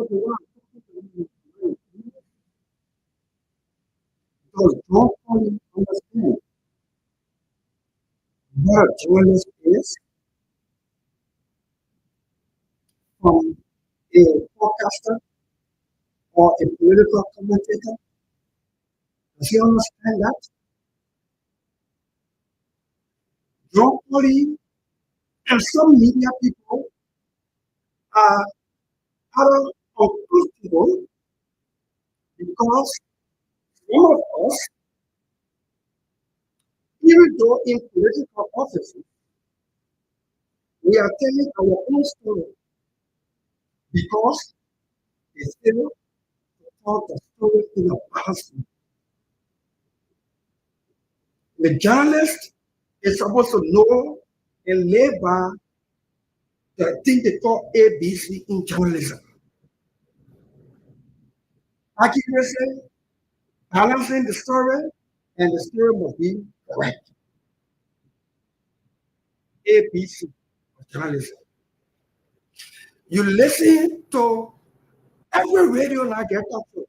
the one because don't fully understand what a journalist is from a forecaster or a political commentator. Does he understand that? Don't fully, and some media people are other uncomfortable because some of us, even though in political offices, we are telling our own story because they still tell the story in a past. The journalist is supposed to know and live by the thing they call ABC in journalism. Accuracy, balancing the story, and the story must be correct. ABC of journalism. You listen to every radio now get up to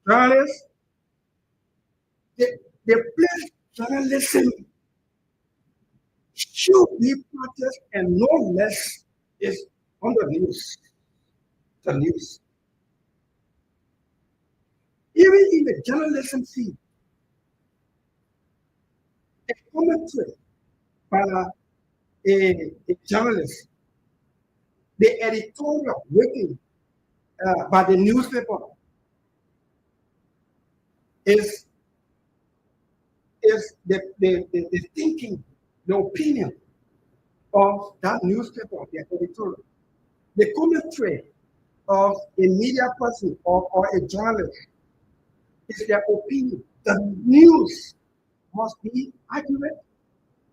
journalists, they, they place journalism should be practiced and no less is on the news. The news. Even in the journalism field, a commentary by a journalist, the editorial written by the newspaper is the thinking, the opinion of that newspaper, the editorial. The commentary of a media person or a journalist is their opinion. The news must be accurate,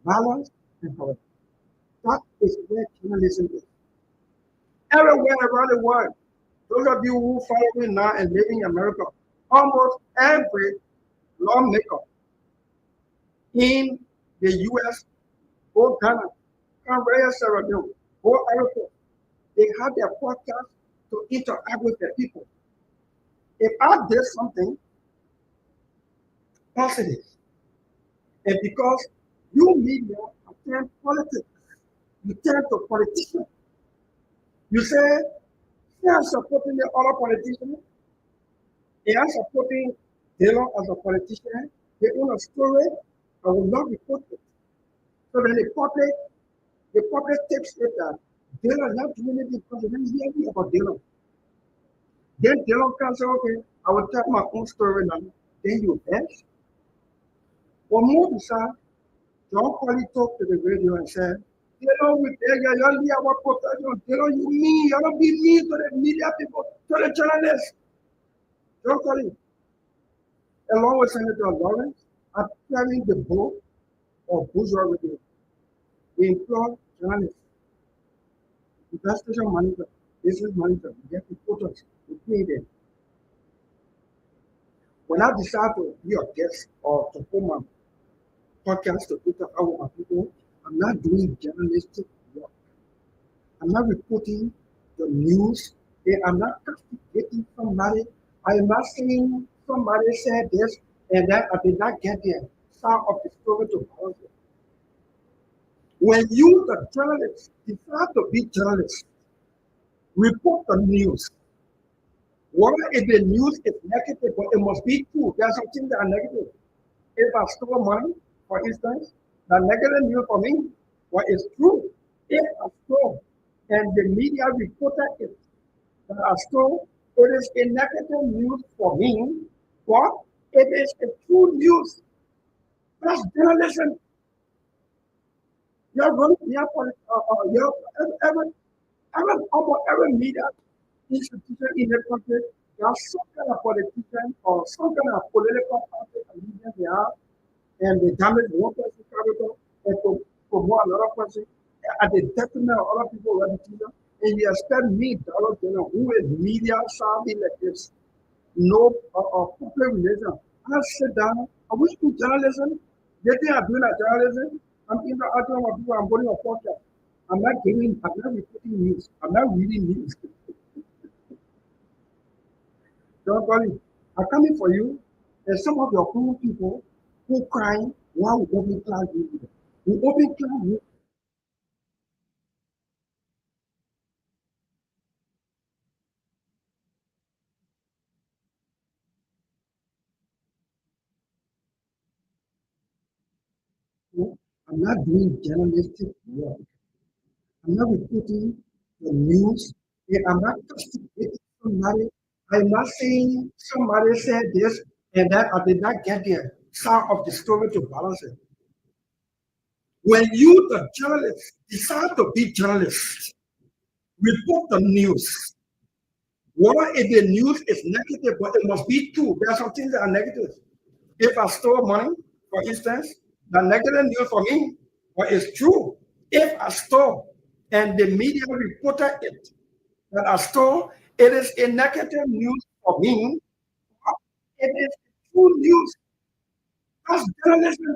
balanced, and correct. That is where journalism is. Everywhere around the world, those of you who follow me now and live in America, almost every lawmaker in the US, both Ghana, Canberra, Sierra Leone, both Africa, they have their podcast to interact with the people. If I did something positive, and because you media attend politics, you turn to politicians. You say, they are supporting the other politicians, they are supporting Taylor as a politician, they own a story, I will not report it. So then the public takes it that Taylor not doing it because they didn't hear me about Taylor. Then Taylor can say, okay, I will tell my own story now. Then you best. Or more beside, John Collie talked to the radio and said, Taylor, we beg you, you hear what profession. Taylor, you mean, you don't be mean to the media people, to the journalists. John Collie, along with Senator Lawrence, are carrying the boat of bourgeois radio. We employ journalists, investigation manager, business manager, we get reporters, we pay them. When I decide to be a guest or to put my podcast to Twitter out with my people, I'm not doing journalistic work. I'm not reporting the news. I'm not castigating somebody. I am not saying somebody said this and that I did not get the start of the story to cause it. When you, the journalist, decide to be journalist, report the news. Whether if the news is negative, but it must be true. There are some things that are negative. If I stole money, for instance, the negative news for me, what is true. If I stole and the media reported it that I stole, it is a negative news for me, but it is a true news. That's journalism. You're running, almost every media institution in the country, there are some kind of politician or some kind of political party allegiance they have, and they damage one person's capital and to promote another person at the detriment of other people's reputation. And you expect me, Donald Trump, who is media savvy like this, no public relations. I sit down, I wish to journalism, they think I'm doing a journalism. I'm interacting with people, I'm putting a podcast. I'm not reporting news. I'm not reading news. Don't worry. I'm coming for you. There's some of your own people who crying while we open class video. We open class video. I'm not doing journalistic work. I'm not reporting the news. I'm not castigating somebody. I'm not saying somebody said this and that I did not get the sound of the story to balance it. When you, the journalist, decide to be journalist, report the news. Whether if the news is negative, but it must be true. There are some things that are negative. If I store money, for instance, the negative news for me, but it's true. If I store and the media reported it that I store, it is a negative news for me. But it is true news. That's journalism.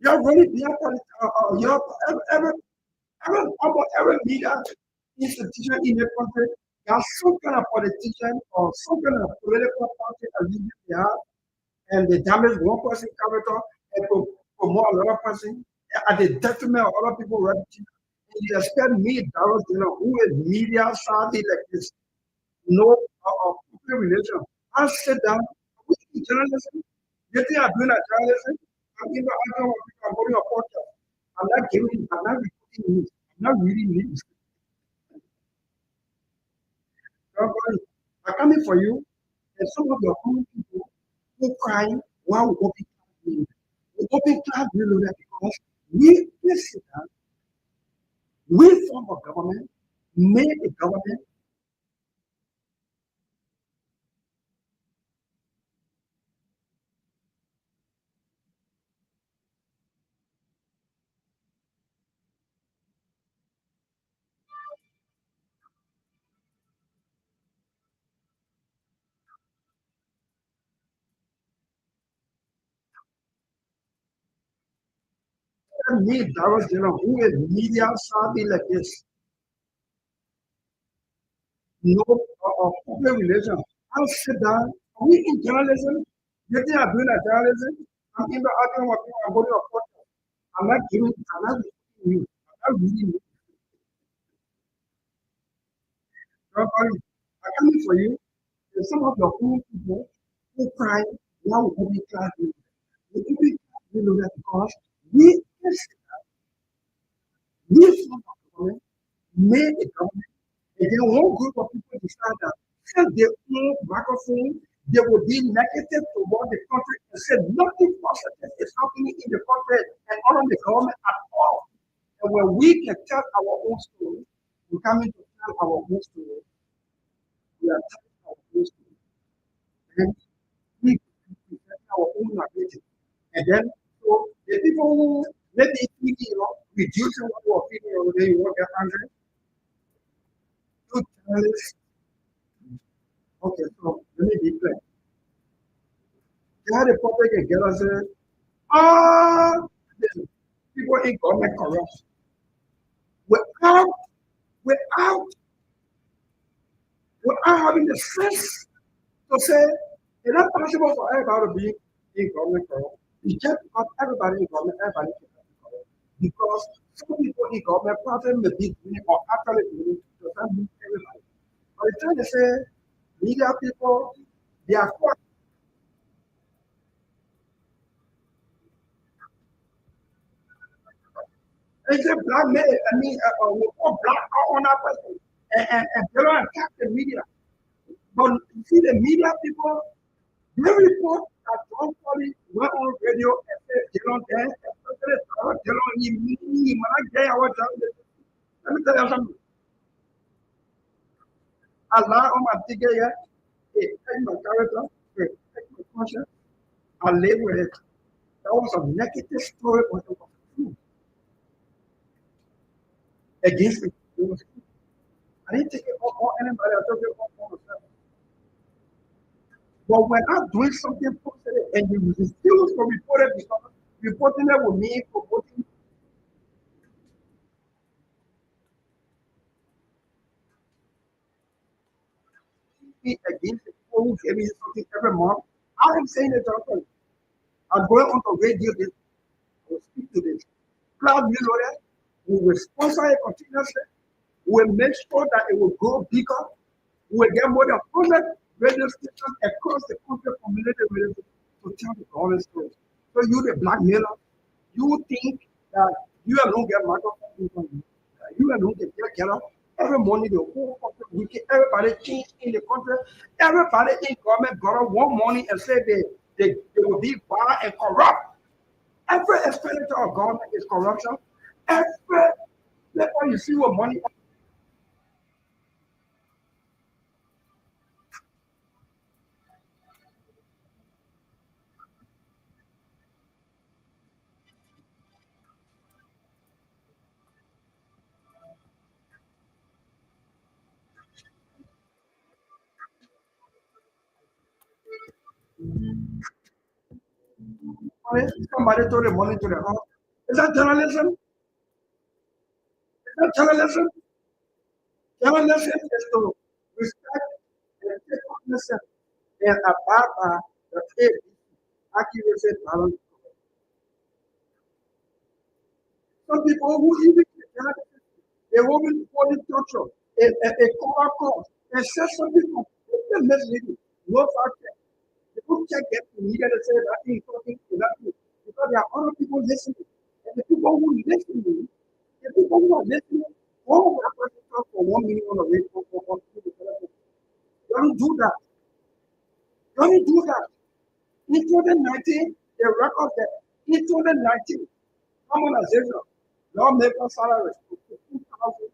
You're really being you're every media institution in the country. There's some kind of politician or some kind of political party allegiance they have, and they damage one person's character and promote another person at the detriment of other people's reputation. And you expect me, Darrell, who is media savvy like this, no public relation. I sit down, we do journalism. You think I'm doing a journalism? I'm in the argument with people, I'm going to a podcast. I'm not reporting news. I'm not reading news. Don't worry. I'm coming for you. And some of your own people who crying while we open class meeting. We open class meeting because we sit down, we form a government, made a government and made Darrell who is media savvy like this. No public relation. I'll sit down. Are we in journalism? You think I'm doing a journalism? I'm in the argument with people, I'm going to a podcast. I'm not reading news. I'm not reading news. Don't worry. I'm coming for you. There's some of your own people who cry while we open class meeting. We open class meeting because we we form a government, made a government, and then one group of people decide that since they own microphone, they will be negative toward the country and say nothing positive is happening in the country and on the government at all. And when we can tell our own story, we come in to tell our own story, we are telling our own story. And we present our own narrative. And then, so the people who maybe thinking, reducing what we're feeling over there, you won't get angry. You journalists, okay, so let me be clear. Get the public and get us ah, listen, people in government corrupt. Without, without, without having the sense to say, it's not possible for everybody to be in government corrupt. It's just because everybody in government, everybody can be corrupt. Because some people in government probably may be doing or actually doing it, does not mean everybody. But it's trying to say, media people, they are quite. It's a black man, we call black on that person. And they don't attack the media. But you see, the media people, they report that John Foley went on radio and said, they don't dare, they don't need me, when I get our job. Let me tell you something. I lie on my ticket here, it take my character, it take my conscience, I live with it. That was a negative story, but it was true against me. It was true. I didn't take it on anybody, I took it on myself. But when I'm doing something positive and you refuse to report it because reporting it will mean promoting, speak against the people who give me something every month. I am saying it often. I'm going on the radio. This I will speak to this. Cloud Millionaire. We will sponsor it continuously. We will make sure that it will grow bigger. We will get more than 100 radio stations across the country, community radio to tell the government stories. So you, the blackmailer, you think that you alone get microphone from you. You alone get up. Every morning, the whole country, everybody change in the country. Everybody in government got up one morning and said they will be bad and corrupt. Every expenditure of government is corruption. Every paper you see with money. Somebody throw the money to the house. Is that journalism? Is that journalism? Journalism is to respect and take cognizance and abide by the faith, accuracy, balance. Some people who even they will be body torture, a cover call, and say something completely misleading. No fact check. People check get to media to say that thing is something to that thing. Because there are other people listening. And the people who listen, the people who are listening, one of that person talk for 1 minute on the radio for the telephone. Don't do that. Don't do that. In 2019, the record that in 2019, harmonization, lawmaker salaries to 15,000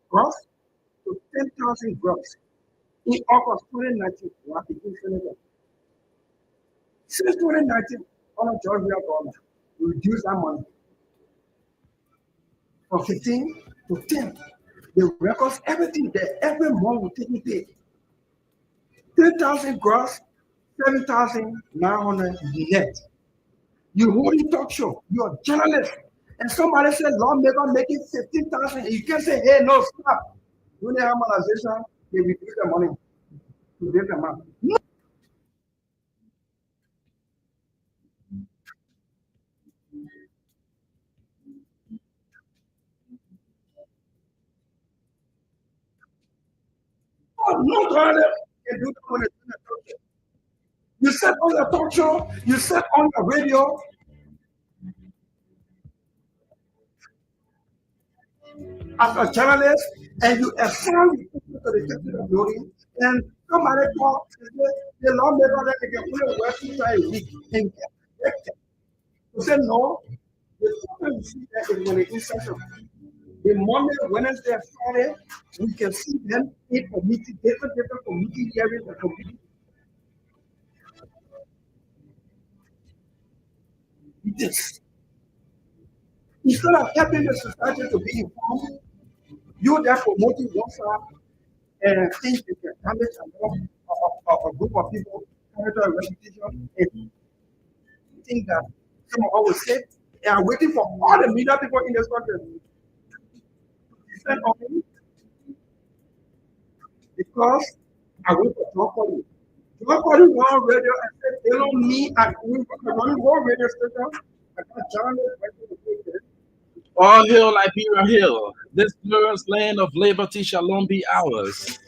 gross to 10,000 gross. In August 2019, we have become senator. Since 2019, under Georgia government, we reduced that money from 15 to 10. They records everything there. Every month we take pay. 10,000 gross, 7,900 net. You holding talk show, you're a journalist, and somebody said lawmaker making 15,000. You can't say, hey, no, stop. During the harmonization, they reduce the money to this amount. No, no journalist can do that when it's in a talk show. You said on the talk show, you said on the radio, as a journalist, and you assign people to the executive building, and somebody called and said, the lawmaker that they can only work 2 times a week and get elected. You said, no, the problem you see that is when it's in session. The Monday, Wednesday, Friday, we can see them in committee, different committee hearings and committee meetings. Instead of helping the society to be informed, you there promoting one side and think you can damage a group of people, character and reputation, and think that some of us will say, they are waiting for all the media people in this country to descend on me because I wait for John Collins. John Collins went radio and said, they don't need a running one radio station. I got journalists waiting to take it. All hail Liberia Hill. This glorious land of liberty shall long be ours.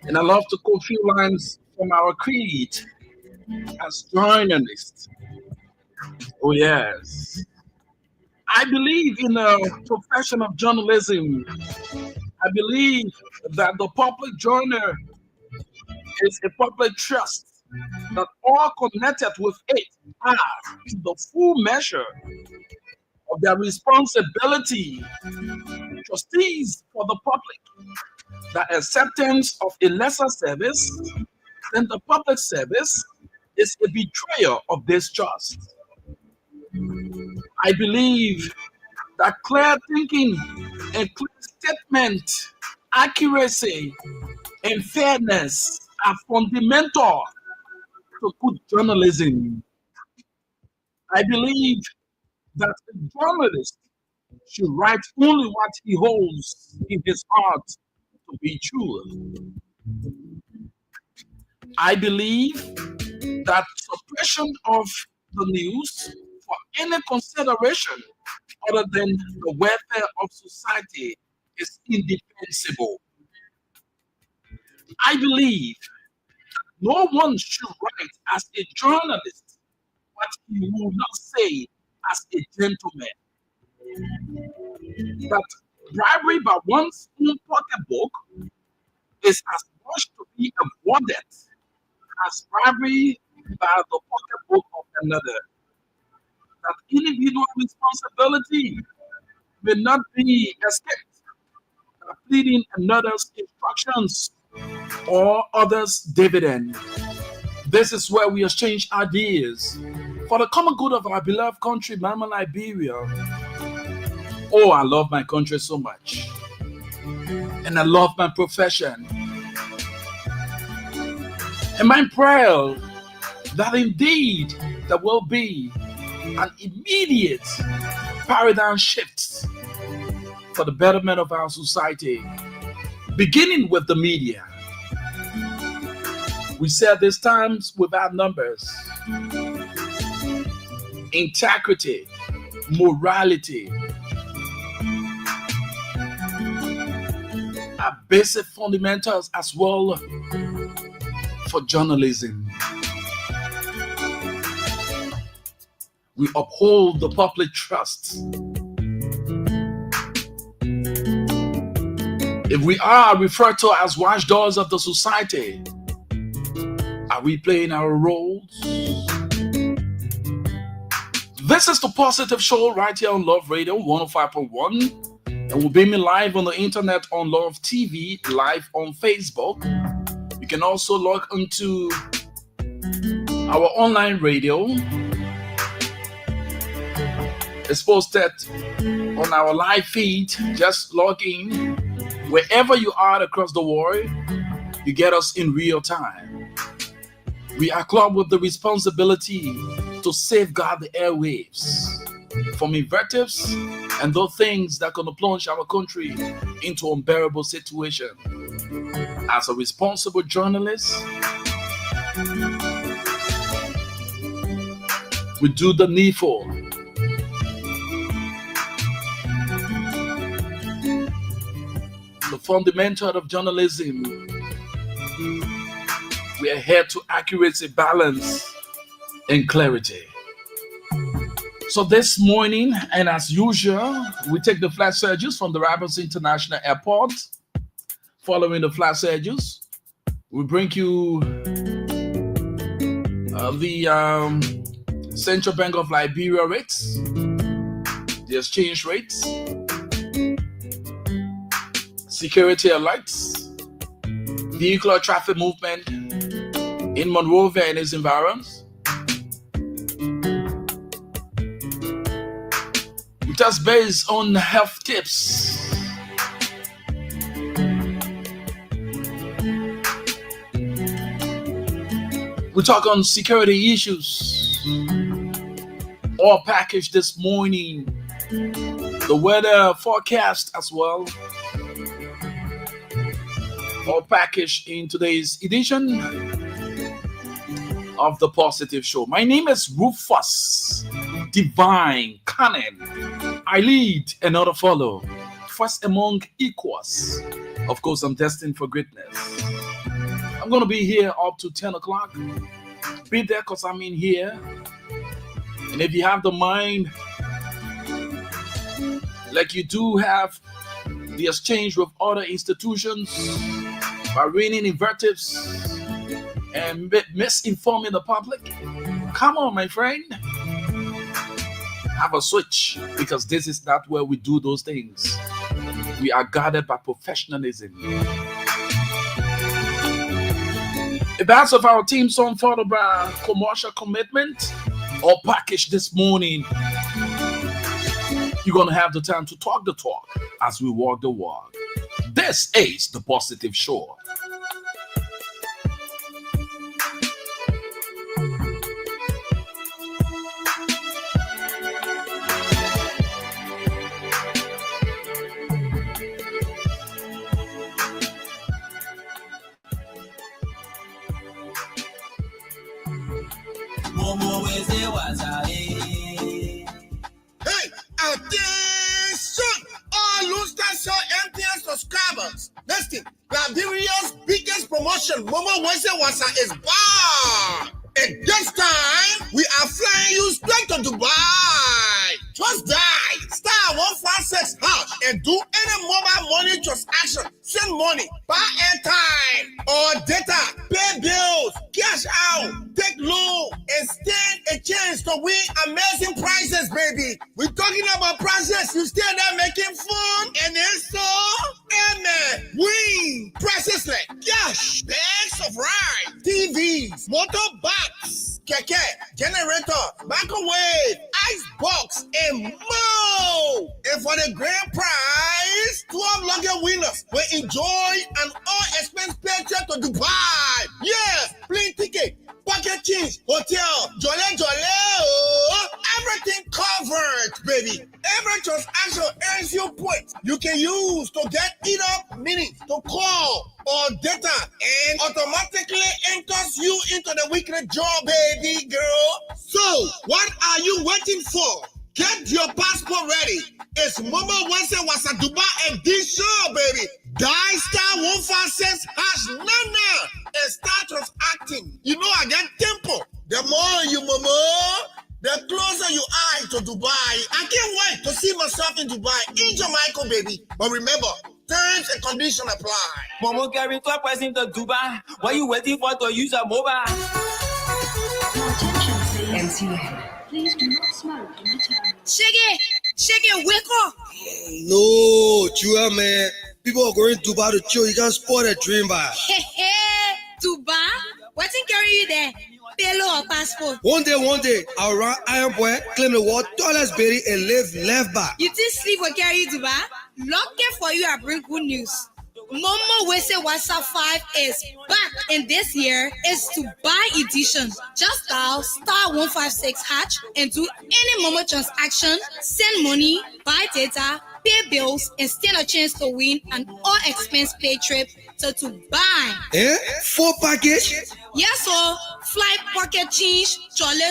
And I love to quote a few lines from our creed as journalists. Oh, yes. I believe in the profession of journalism. I believe that the public journal is a public trust that all connected with it are to the full measure of their responsibility, trustees for the public, the acceptance of a lesser service than the public service is a betrayal of this trust. I believe that clear thinking and clear statement, accuracy, and fairness are fundamental to good journalism. I believe that a journalist should write only what he holds in his heart to be true. I believe that suppression of the news for any consideration other than the welfare of society is indefensible. I believe no one should write as a journalist what he will not say as a gentleman. That bribery by one's own pocketbook is as much to be avoided as bribery by the pocketbook of another. That individual responsibility may not be escaped by pleading another's instructions or others' dividend. This is where we exchange ideas for the common good of our beloved country, Mama Liberia. Oh, I love my country so much. And I love my profession. And I'm proud that indeed there will be an immediate paradigm shift for the betterment of our society, beginning with the media. We said this times without numbers. Integrity, morality are basic fundamentals as well for journalism. We uphold the public trust. If we are referred to as watchdogs of the society, are we playing our roles? This is the Positive Show right here on Love Radio 105.1. And we'll be live on the internet on Love TV, live on Facebook. You can also log into our online radio. It's posted on our live feed. Just log in. Wherever you are across the world, you get us in real time. We are clubbed with the responsibility to safeguard the airwaves from invectives and those things that are going to plunge our country into unbearable situation. As a responsible journalist, we do the needful. The fundamental of journalism, we are here to accuracy, balance, and clarity. So this morning, and as usual, we take the flight surges from the Rabbits International Airport. Following the flight surges, we bring you the Central Bank of Liberia rates, the exchange rates, security alerts, vehicular traffic movement in Monrovia and its environs. Just based on health tips. We talk on security issues. All packaged this morning. The weather forecast as well. All packaged in today's edition of the Positive Show. My name is Rufus Divine Cannon. I lead, another follow. First among equals. Of course, I'm destined for greatness. I'm going to be here up to 10 o'clock. Be there because I'm in here. And if you have the mind, like you do have the exchange with other institutions, by reading invectives and misinforming the public, come on, my friend. Have a switch, because this is not where we do those things. We are guarded by professionalism. A batch of our team song followed by commercial commitment or package this morning. You're going to have the time to talk the talk as we walk the walk. This is the Positive Show. Hey, attention! All Lone Star Cell MTN subscribers. Listen, Liberia's biggest promotion, Momo Wednesday Wasa, is back. And this time, we are flying you straight to Dubai. Just die, star 156 house, and do any mobile money transaction. Send money, buy airtime or data, pay bills, cash out, take loan, and stand a chance to win amazing prizes, baby. We're talking about prizes you still there making fun, and then so, amen, win prizes like cash, bags of rice, TVs, motorbikes, keke, generator, microwave, ice box, and more. And for the grand prize, 12 lucky winners will enjoy an all-expense paid trip to Dubai. Yes, plane ticket, pocket change, hotel, jolly, oh, everything covered, baby. Every transaction earns you points you can use to get enough minutes to call or data and automatically enters you into the weekly job, baby girl. So, what are you waiting for? Get your passport ready. It's Momo Wednesday was a Dubai edition, baby. Die star 156 hash nana and start transacting. You know I get tempo. The more you momo, the closer you are to Dubai. I can't wait to see myself in Dubai, in Jamaica, baby. But remember, terms and conditions apply. Momo carry 12 person to Dubai. What you waiting for to use a mobile? MTN. Please do not smoke in the terminal. Shake it, wake up. No, Chua, man. People are going to Dubai to chill. You can't spoil a dream, by. Dubai? What's in carry you there? Payload or passport? One day, I'll run Iron Boy, claim the world tallest berry, and live left back. You think sleep will carry you Dubai? Lucky for you, I bring good news. Momo Wese WhatsApp 5 is back, and this year is to buy edition. Just dial star 156 hatch and do any Momo transaction, send money, buy data, pay bills, and stand a chance to win an all-expense paid trip to Dubai. Full package? Yes, so flight, pocket change, jolly,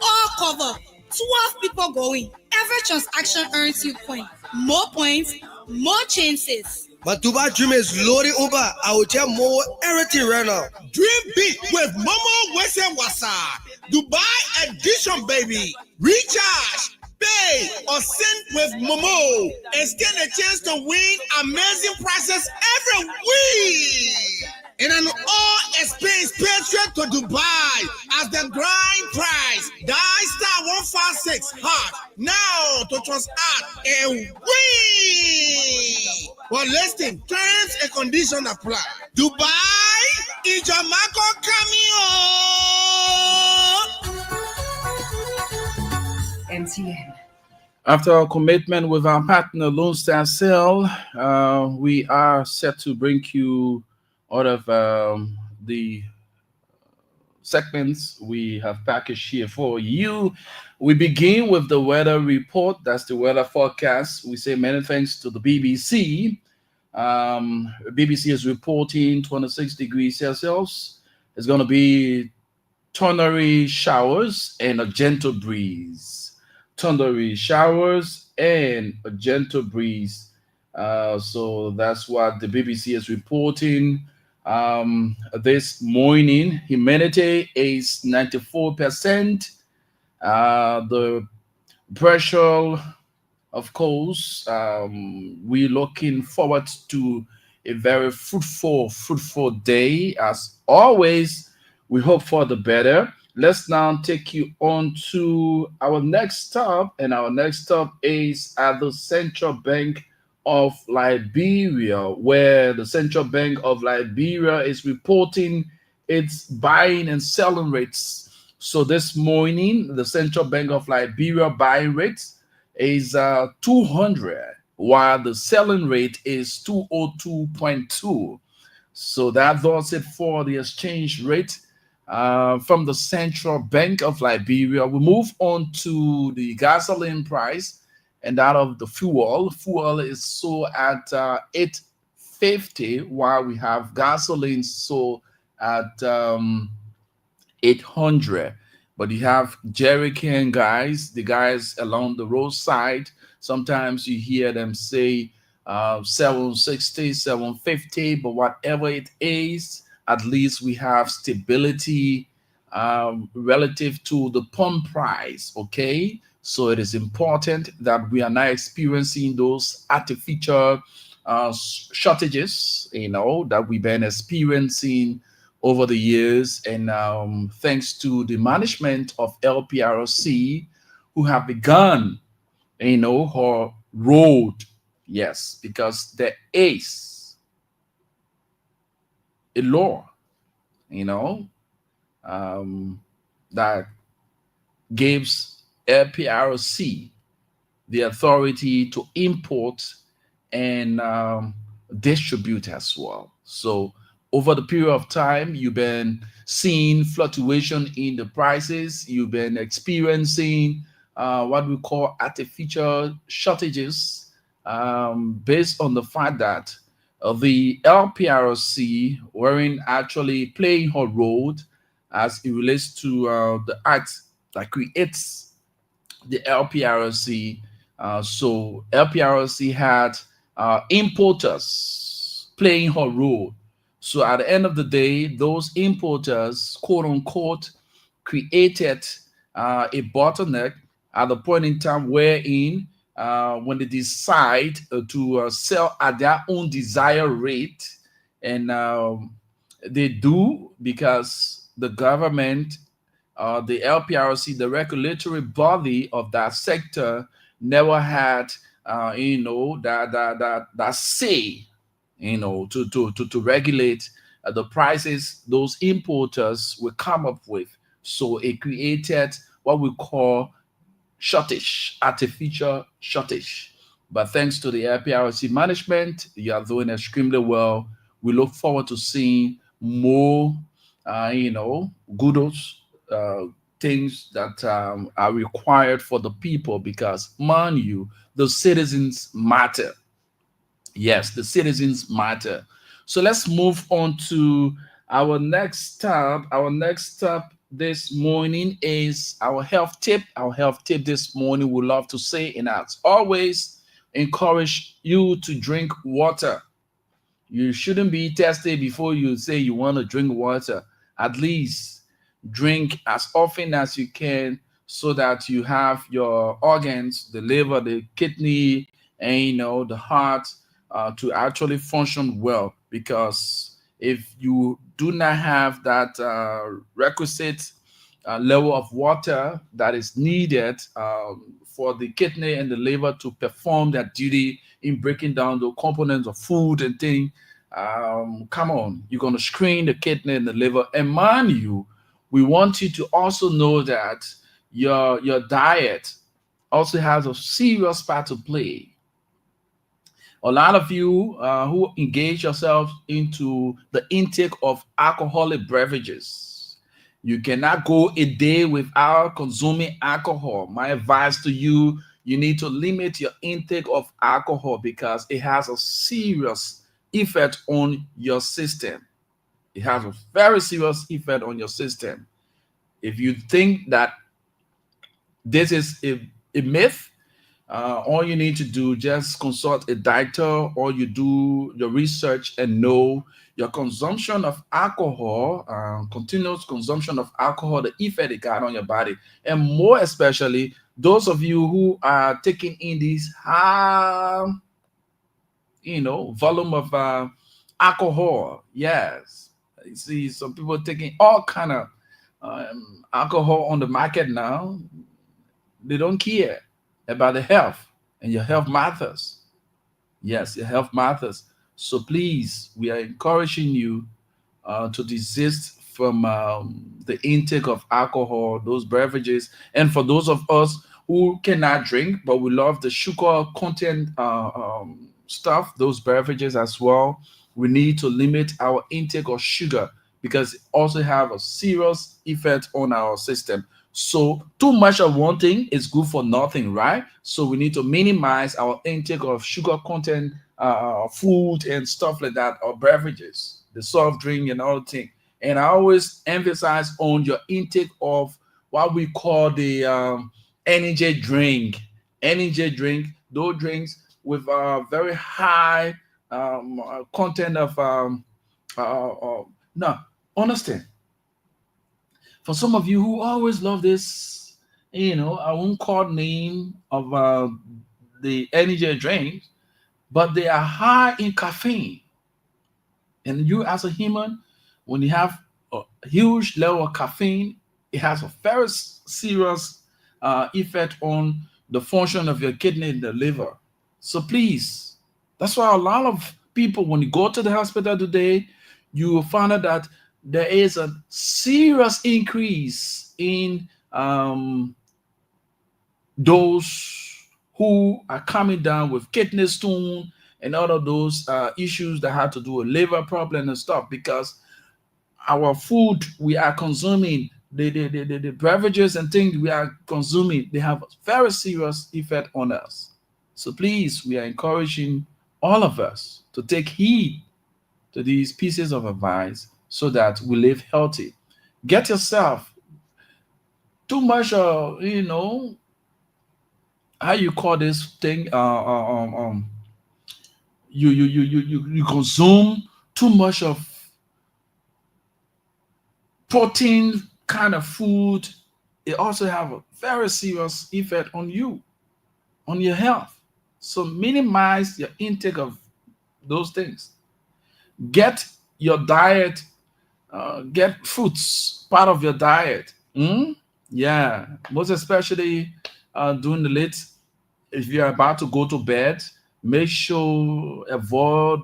all cover. 12 people going. Every transaction earns you points. More points, more chances. My Dubai dream is loaded over. I will tell more everything right now. Dream big with Momo Wese Wasa. Dubai edition, baby. Recharge, pay, or send with Momo and stand a chance to win amazing prizes every week. In an all-expense paid trip to Dubai as the grand prize. Die star 156 hot now to transact and win. But listen, terms and conditions apply. Dubai, in Jamaica, MTN. After our commitment with our partner Lone Star Cell, we are set to bring you out of the segments we have packaged here for you. We begin with the weather report. That's the weather forecast. We say many thanks to the BBC. BBC is reporting 26 degrees Celsius. It's going to be thundery showers and a gentle breeze. Thundery showers and a gentle breeze. So that's what the BBC is reporting. This morning, humidity is 94%. The pressure, of course, we're looking forward to a very fruitful day. As always, we hope for the better. Let's now take you on to our next stop, and our next stop is at the Central Bank of Liberia, where the Central Bank of Liberia is reporting its buying and selling rates. So this morning, the Central Bank of Liberia buying rate is 200, while the selling rate is 202.2. So that does it for the exchange rate from the Central Bank of Liberia. We move on to the gasoline price and that of the fuel. Fuel is sold at 850, while we have gasoline sold at 800. But you have jerry can guys, the guys along the roadside. Sometimes you hear them say 760, 750, but whatever it is, at least we have stability relative to the pump price. Okay, so it is important that we are not experiencing those artificial shortages, that we've been experiencing over the years. And thanks to the management of LPRC, who have begun, her road. Yes, because there is a law, you know, um, that gives LPRC the authority to import and distribute as well. So over the period of time, you've been seeing fluctuation in the prices. You've been experiencing what we call artificial shortages, based on the fact that the LPRC weren't actually playing her role as it relates to the act that creates the LPRC. So LPRC had importers playing her role. So at the end of the day, those importers, quote unquote, created a bottleneck at the point in time wherein when they decide to sell at their own desired rate, and they do because the government, the LPRC, the regulatory body of that sector, never had, that say, to regulate the prices those importers will come up with. So it created what we call shortage, artificial shortage. But thanks to the LPRC management, you are doing extremely well. We look forward to seeing more, goods, uh, things that are required for the people, because, mind you, the citizens matter. Yes, the citizens matter. So let's move on to our next step. Our next step this morning is our health tip. Our health tip this morning, we love to say, and as always, encourage you to drink water. You shouldn't be tested before you say you want to drink water. At least drink as often as you can, so that you have your organs, the liver, the kidney, and the heart, to actually function well. Because if you do not have that requisite level of water that is needed for the kidney and the liver to perform their duty in breaking down the components of food and things, come on, you're going to screen the kidney and the liver. And mind you, we want you to also know that your diet also has a serious part to play. A lot of you who engage yourself into the intake of alcoholic beverages, you cannot go a day without consuming alcohol. My advice to you, you need to limit your intake of alcohol, because it has a serious effect on your system. It has a very serious effect on your system. If you think that this is a myth, all you need to do, just consult a doctor, or you do your research and know your consumption of alcohol, continuous consumption of alcohol, the effect it got on your body. And more especially, those of you who are taking in these high, volume of alcohol. Yes, you see some people taking all kind of alcohol on the market now. They don't care about the health, and your health matters. Yes, your health matters. So please, we are encouraging you to desist from the intake of alcohol, those beverages. And for those of us who cannot drink, but we love the sugar content stuff, those beverages as well, we need to limit our intake of sugar, because it also have a serious effect on our system. So too much of one thing is good for nothing, right? So we need to minimize our intake of sugar content food and stuff like that, or beverages, the soft drink and all thing. And I always emphasize on your intake of what we call the energy drink. Energy drink, those drinks with very high content of no, understand. For some of you who always love this, I won't call name of the energy drinks, but they are high in caffeine. And you, as a human, when you have a huge level of caffeine, it has a very serious effect on the function of your kidney and the liver. So please, that's why a lot of people, when you go to the hospital today, you will find out that there is a serious increase in those who are coming down with kidney stone and all of those issues that have to do with liver problem and stuff, because our food we are consuming, the beverages and things we are consuming, they have a very serious effect on us. So please, we are encouraging all of us to take heed to these pieces of advice so that we live healthy. Get yourself too much how you call this thing you consume too much of protein kind of food. It also have a very serious effect on you, on your health. So minimize your intake of those things. Get your diet, get fruits part of your diet. Yeah, most especially during the late, if you're about to go to bed, make sure avoid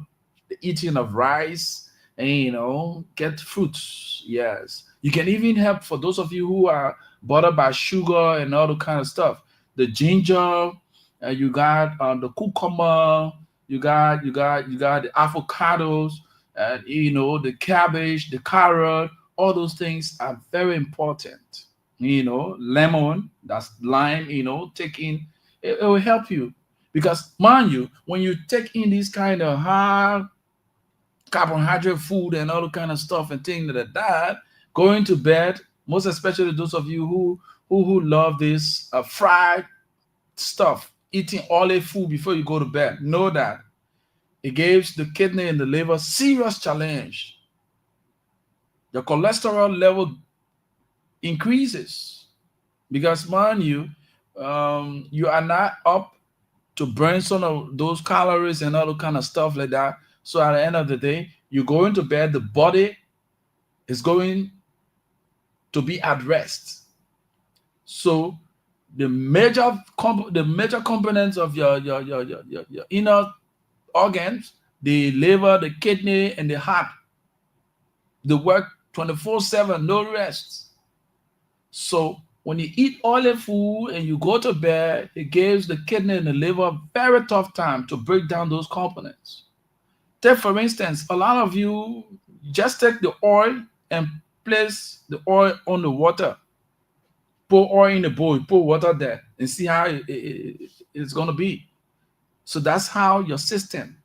the eating of rice and get fruits. Yes, you can even help for those of you who are bothered by sugar and all the kind of stuff. The ginger, you got the cucumber, you got the avocados, and the cabbage, the carrot. All those things are very important. Lemon, that's lime. Taking it will help you, because mind you, when you take in this kind of high carbohydrate food and all the kind of stuff and things like that, going to bed, most especially those of you who love this fried stuff, eating olive food before you go to bed, know that it gives the kidney and the liver serious challenge. Your cholesterol level increases because, mind you, you are not up to burn some of those calories and all the kind of stuff like that. So at the end of the day, you go into bed, the body is going to be at rest. So the major components of your inner organs, the liver, the kidney, and the heart, they work 24/7, no rest. So when you eat oily food and you go to bed, it gives the kidney and the liver a very tough time to break down those components. Take, for instance, a lot of you just take the oil and place the oil on the water. Pour oil in the bowl, pour water there, and see how it's going to be. So that's how your system,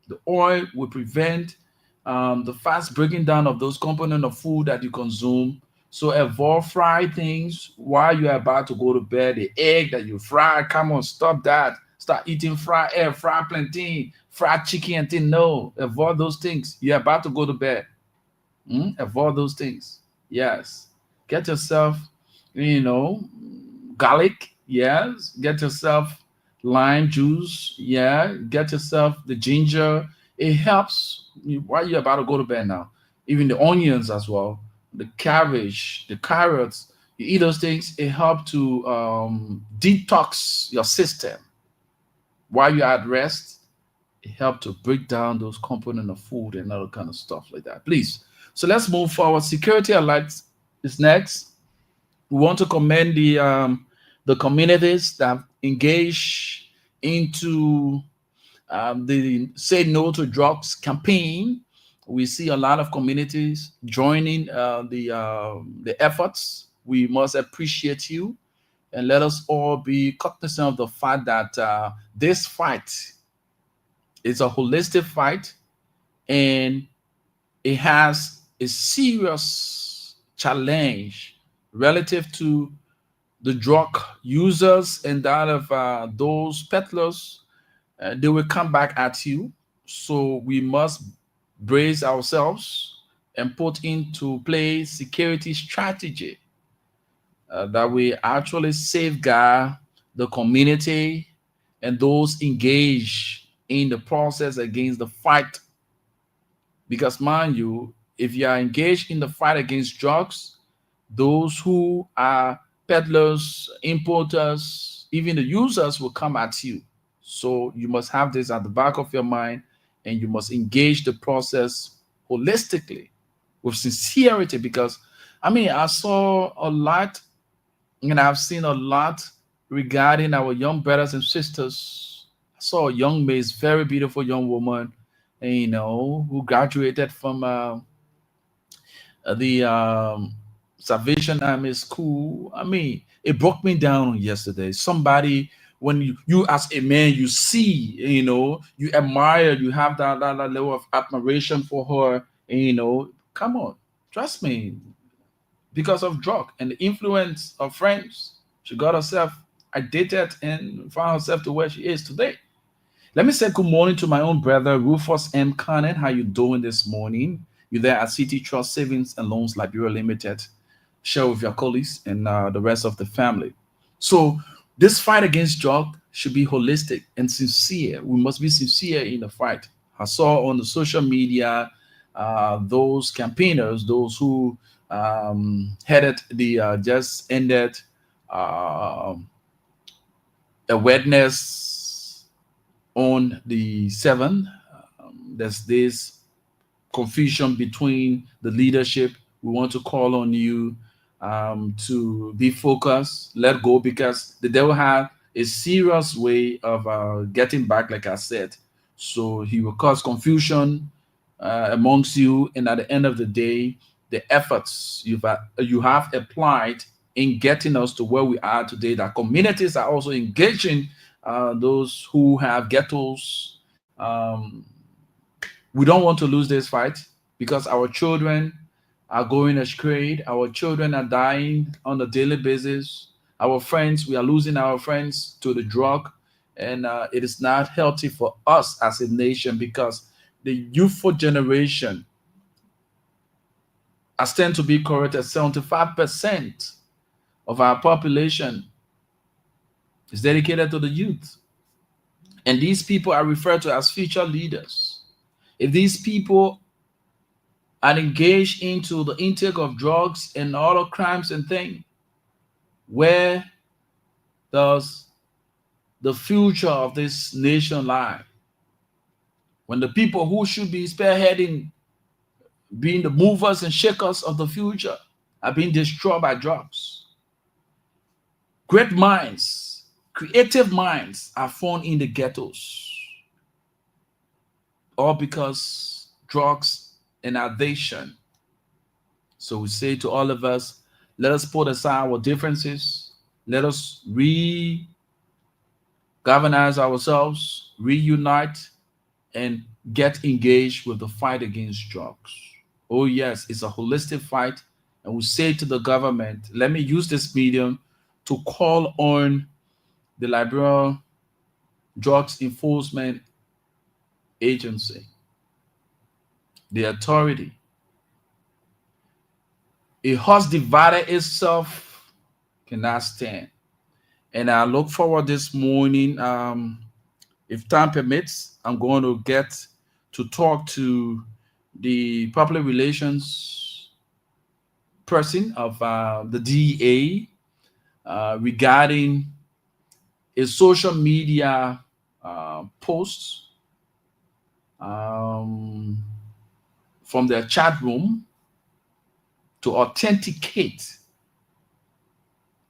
the oil, will prevent the fast breaking down of those components of food that you consume. So avoid fried things while you're about to go to bed. The egg that you fry, come on, stop that. Start eating fried egg, fried plantain, fried chicken, and things. No, avoid those things. You're about to go to bed. Avoid those things. Yes. Get yourself, garlic. Yes. Get yourself lime juice. Yeah. Get yourself the ginger. It helps while you're about to go to bed now. Even the onions as well, the cabbage, the carrots. You eat those things, it helps to detox your system while you're at rest. It helps to break down those components of food and other kind of stuff like that. Please. So let's move forward. Security alert is next. We want to commend the communities that engage into the Say No to Drugs campaign. We see a lot of communities joining the efforts. We must appreciate you, and let us all be cognizant of the fact that this fight is a holistic fight, and it has a serious challenge relative to the drug users and that of those peddlers, they will come back at you. So we must brace ourselves and put into play security strategy that we actually safeguard the community and those engaged in the process against the fight. Because, mind you, if you are engaged in the fight against drugs, those who are peddlers, importers, even the users will come at you. So you must have this at the back of your mind and you must engage the process holistically with sincerity. Because, I mean, I saw a lot and I've seen a lot regarding our young brothers and sisters. I saw a young Miss, very beautiful young woman, and, who graduated from the Salvation Army School. I mean, it broke me down yesterday. Somebody, when you as a man, you see, you admire, you have that level of admiration for her, and, come on, trust me, because of drug and the influence of friends, she got herself addicted and found herself to where she is today. Let me say good morning to my own brother Rufus M. Cannon. How you doing this morning? You there at City Trust Savings and Loans Liberia Limited. Share with your colleagues and the rest of the family. So this fight against drug should be holistic and sincere. We must be sincere in the fight. I saw on the social media those campaigners, those who headed the just ended uh, awareness on the 7th. There's this confusion between the leadership. We want to call on you to be focused, let go, because the devil had a serious way of getting back, like I said. So he will cause confusion amongst you, and at the end of the day, the efforts you have applied in getting us to where we are today, that communities are also engaging those who have ghettos. We don't want to lose this fight because our children are going astray. Our children are dying on a daily basis. Our friends, we are losing our friends to the drug, and it is not healthy for us as a nation because the youthful generation, as tend to be corrected, 75% of our population is dedicated to the youth. And these people are referred to as future leaders. If these people are engaged into the intake of drugs and other crimes and things, where does the future of this nation lie? When the people who should be spearheading, being the movers and shakers of the future, are being destroyed by drugs. Great minds, creative minds are found in the ghettos, all because drugs and addiction. So we say to all of us, let us put aside our differences. Let us galvanize ourselves, reunite, and get engaged with the fight against drugs. Oh, yes, it's a holistic fight. And we say to the government, let me use this medium to call on the Liberal Drugs Enforcement Agency, the authority. A horse divided itself cannot stand. And I look forward this morning. If time permits, I'm going to get to talk to the public relations person of the DEA regarding a social media post from their chat room to authenticate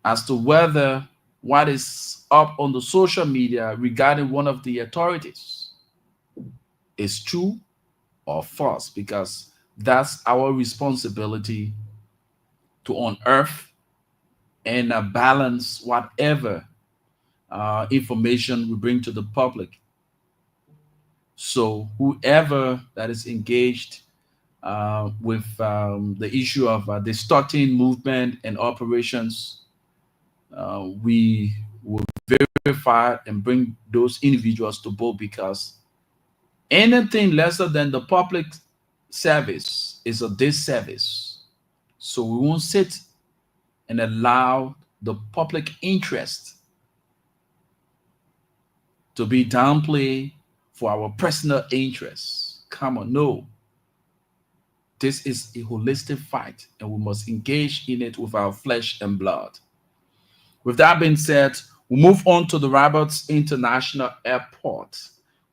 as to whether what is up on the social media regarding one of the authorities is true or false, because that's our responsibility to unearth and balance whatever information we bring to the public. So whoever that is engaged with the issue of distorting movement and operations. We will verify and bring those individuals to book, because anything lesser than the public service is a disservice. So we won't sit and allow the public interest to be downplayed for our personal interests. Come on, no. This is a holistic fight, and we must engage in it with our flesh and blood. With that being said, we move on to the Roberts International Airport.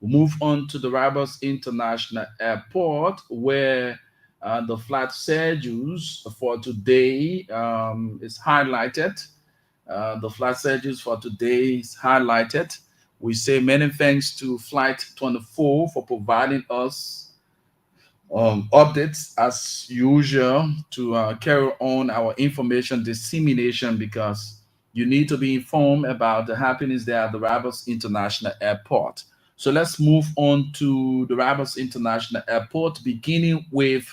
We move on to the Roberts International Airport, where the flight schedules for today is highlighted. The flight schedules for today is highlighted. We say many thanks to Flight 24 for providing us updates as usual to carry on our information dissemination, because you need to be informed about the happenings there at the Roberts International Airport. So let's move on to the Roberts International Airport, beginning with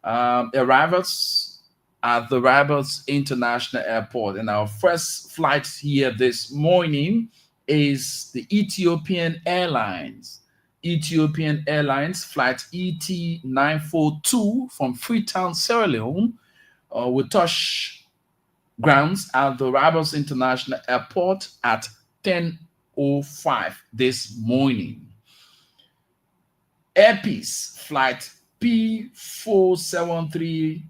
arrivals at the Roberts International Airport. And our first flight here this morning is the Ethiopian Airlines. Ethiopian Airlines flight ET942 from Freetown, Sierra Leone, will touch grounds at the Roberts International Airport at 10:05 this morning. Air Peace flight P473,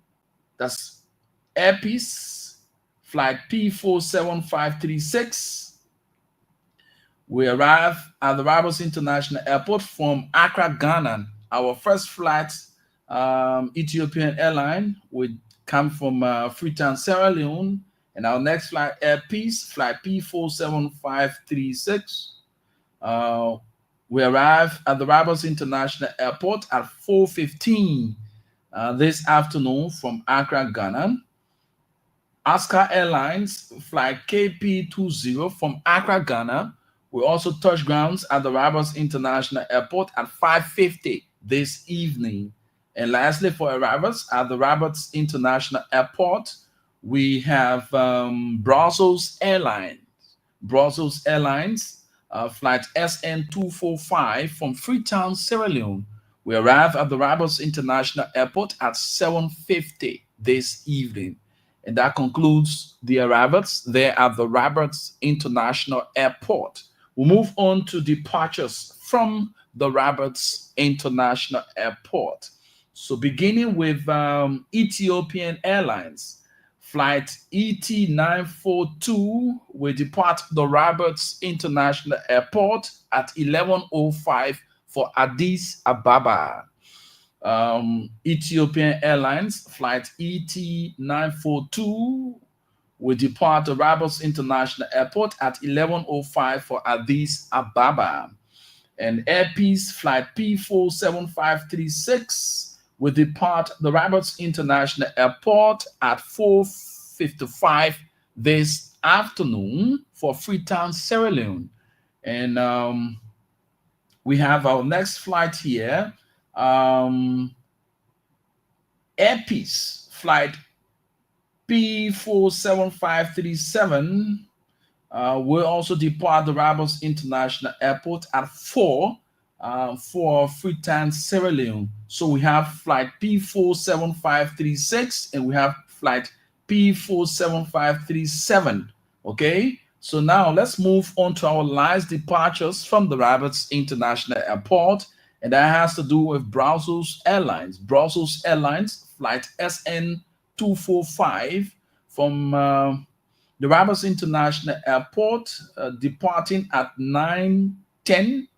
that's Air Peace flight P47536, we arrive at the Roberts International Airport from Accra, Ghana. Our first flight, Ethiopian Airline, would come from Freetown, Sierra Leone. And our next flight, Air Peace, flight P47536. We arrive at the Roberts International Airport at 4:15 this afternoon from Accra, Ghana. Oscar Airlines, flight KP20 from Accra, Ghana, we also touch grounds at the Roberts International Airport at 5:50 this evening. And lastly, for arrivals at the Roberts International Airport, we have Brussels Airlines. Brussels Airlines, flight SN245 from Freetown, Sierra Leone. We arrive at the Roberts International Airport at 7:50 this evening. And that concludes the arrivals there at the Roberts International Airport. We'll move on to departures from the Roberts International Airport. So beginning with Ethiopian Airlines, flight ET942 will depart the Roberts International Airport at 11:05 for Addis Ababa. Ethiopian Airlines, flight ET942 will depart the Roberts International Airport at 11:05 for Addis Ababa. And Air Peace flight P47536 will depart the Roberts International Airport at 4:55 this afternoon for Freetown, Sierra Leone. And we have our next flight here. Air Peace flight P47537 will also depart the Roberts International Airport at 4 for Freetown, Sierra Leone. So we have flight P47536 and we have flight P47537. Okay, so now let's move on to our last departures from the Roberts International Airport, and that has to do with Brussels Airlines. Brussels Airlines flight SN245 from the Roberts International Airport, departing at 9:10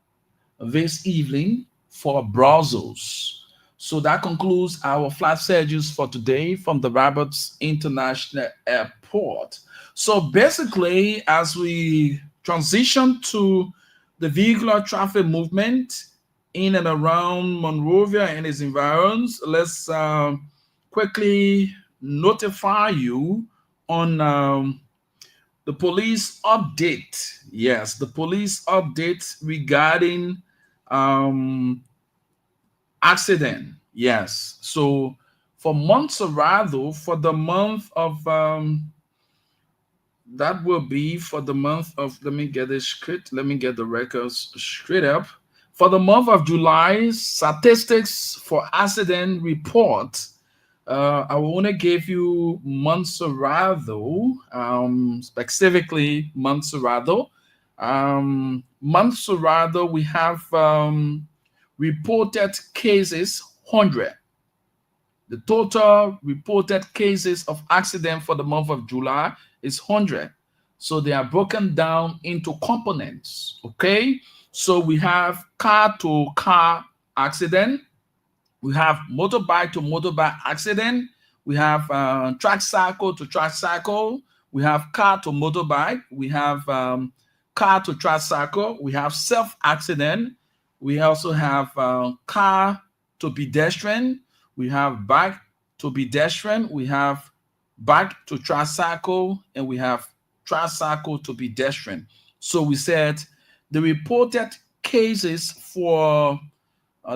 this evening for Brussels. So that concludes our flight schedules for today from the Roberts International Airport. So basically, as we transition to the vehicular traffic movement in and around Monrovia and its environs, let's quickly notify you on the police update. Yes, the police update regarding accident Yes. So for Montserrado, for the month of that will be for the month of, let me get this straight, let me get the records straight up. For the month of July, statistics for accident report. I want to give you Montserrado, specifically Montserrado. Montserrado, we have reported cases 100. The total reported cases of accident for the month of July is 100. So they are broken down into components. Okay. So we have car to car accident. We have motorbike to motorbike accident. We have tricycle to tricycle. We have car to motorbike. We have car to tricycle. We have self accident. We also have car to pedestrian. We have bike to pedestrian. We have bike to tricycle, and we have tricycle to pedestrian. So we said the reported cases for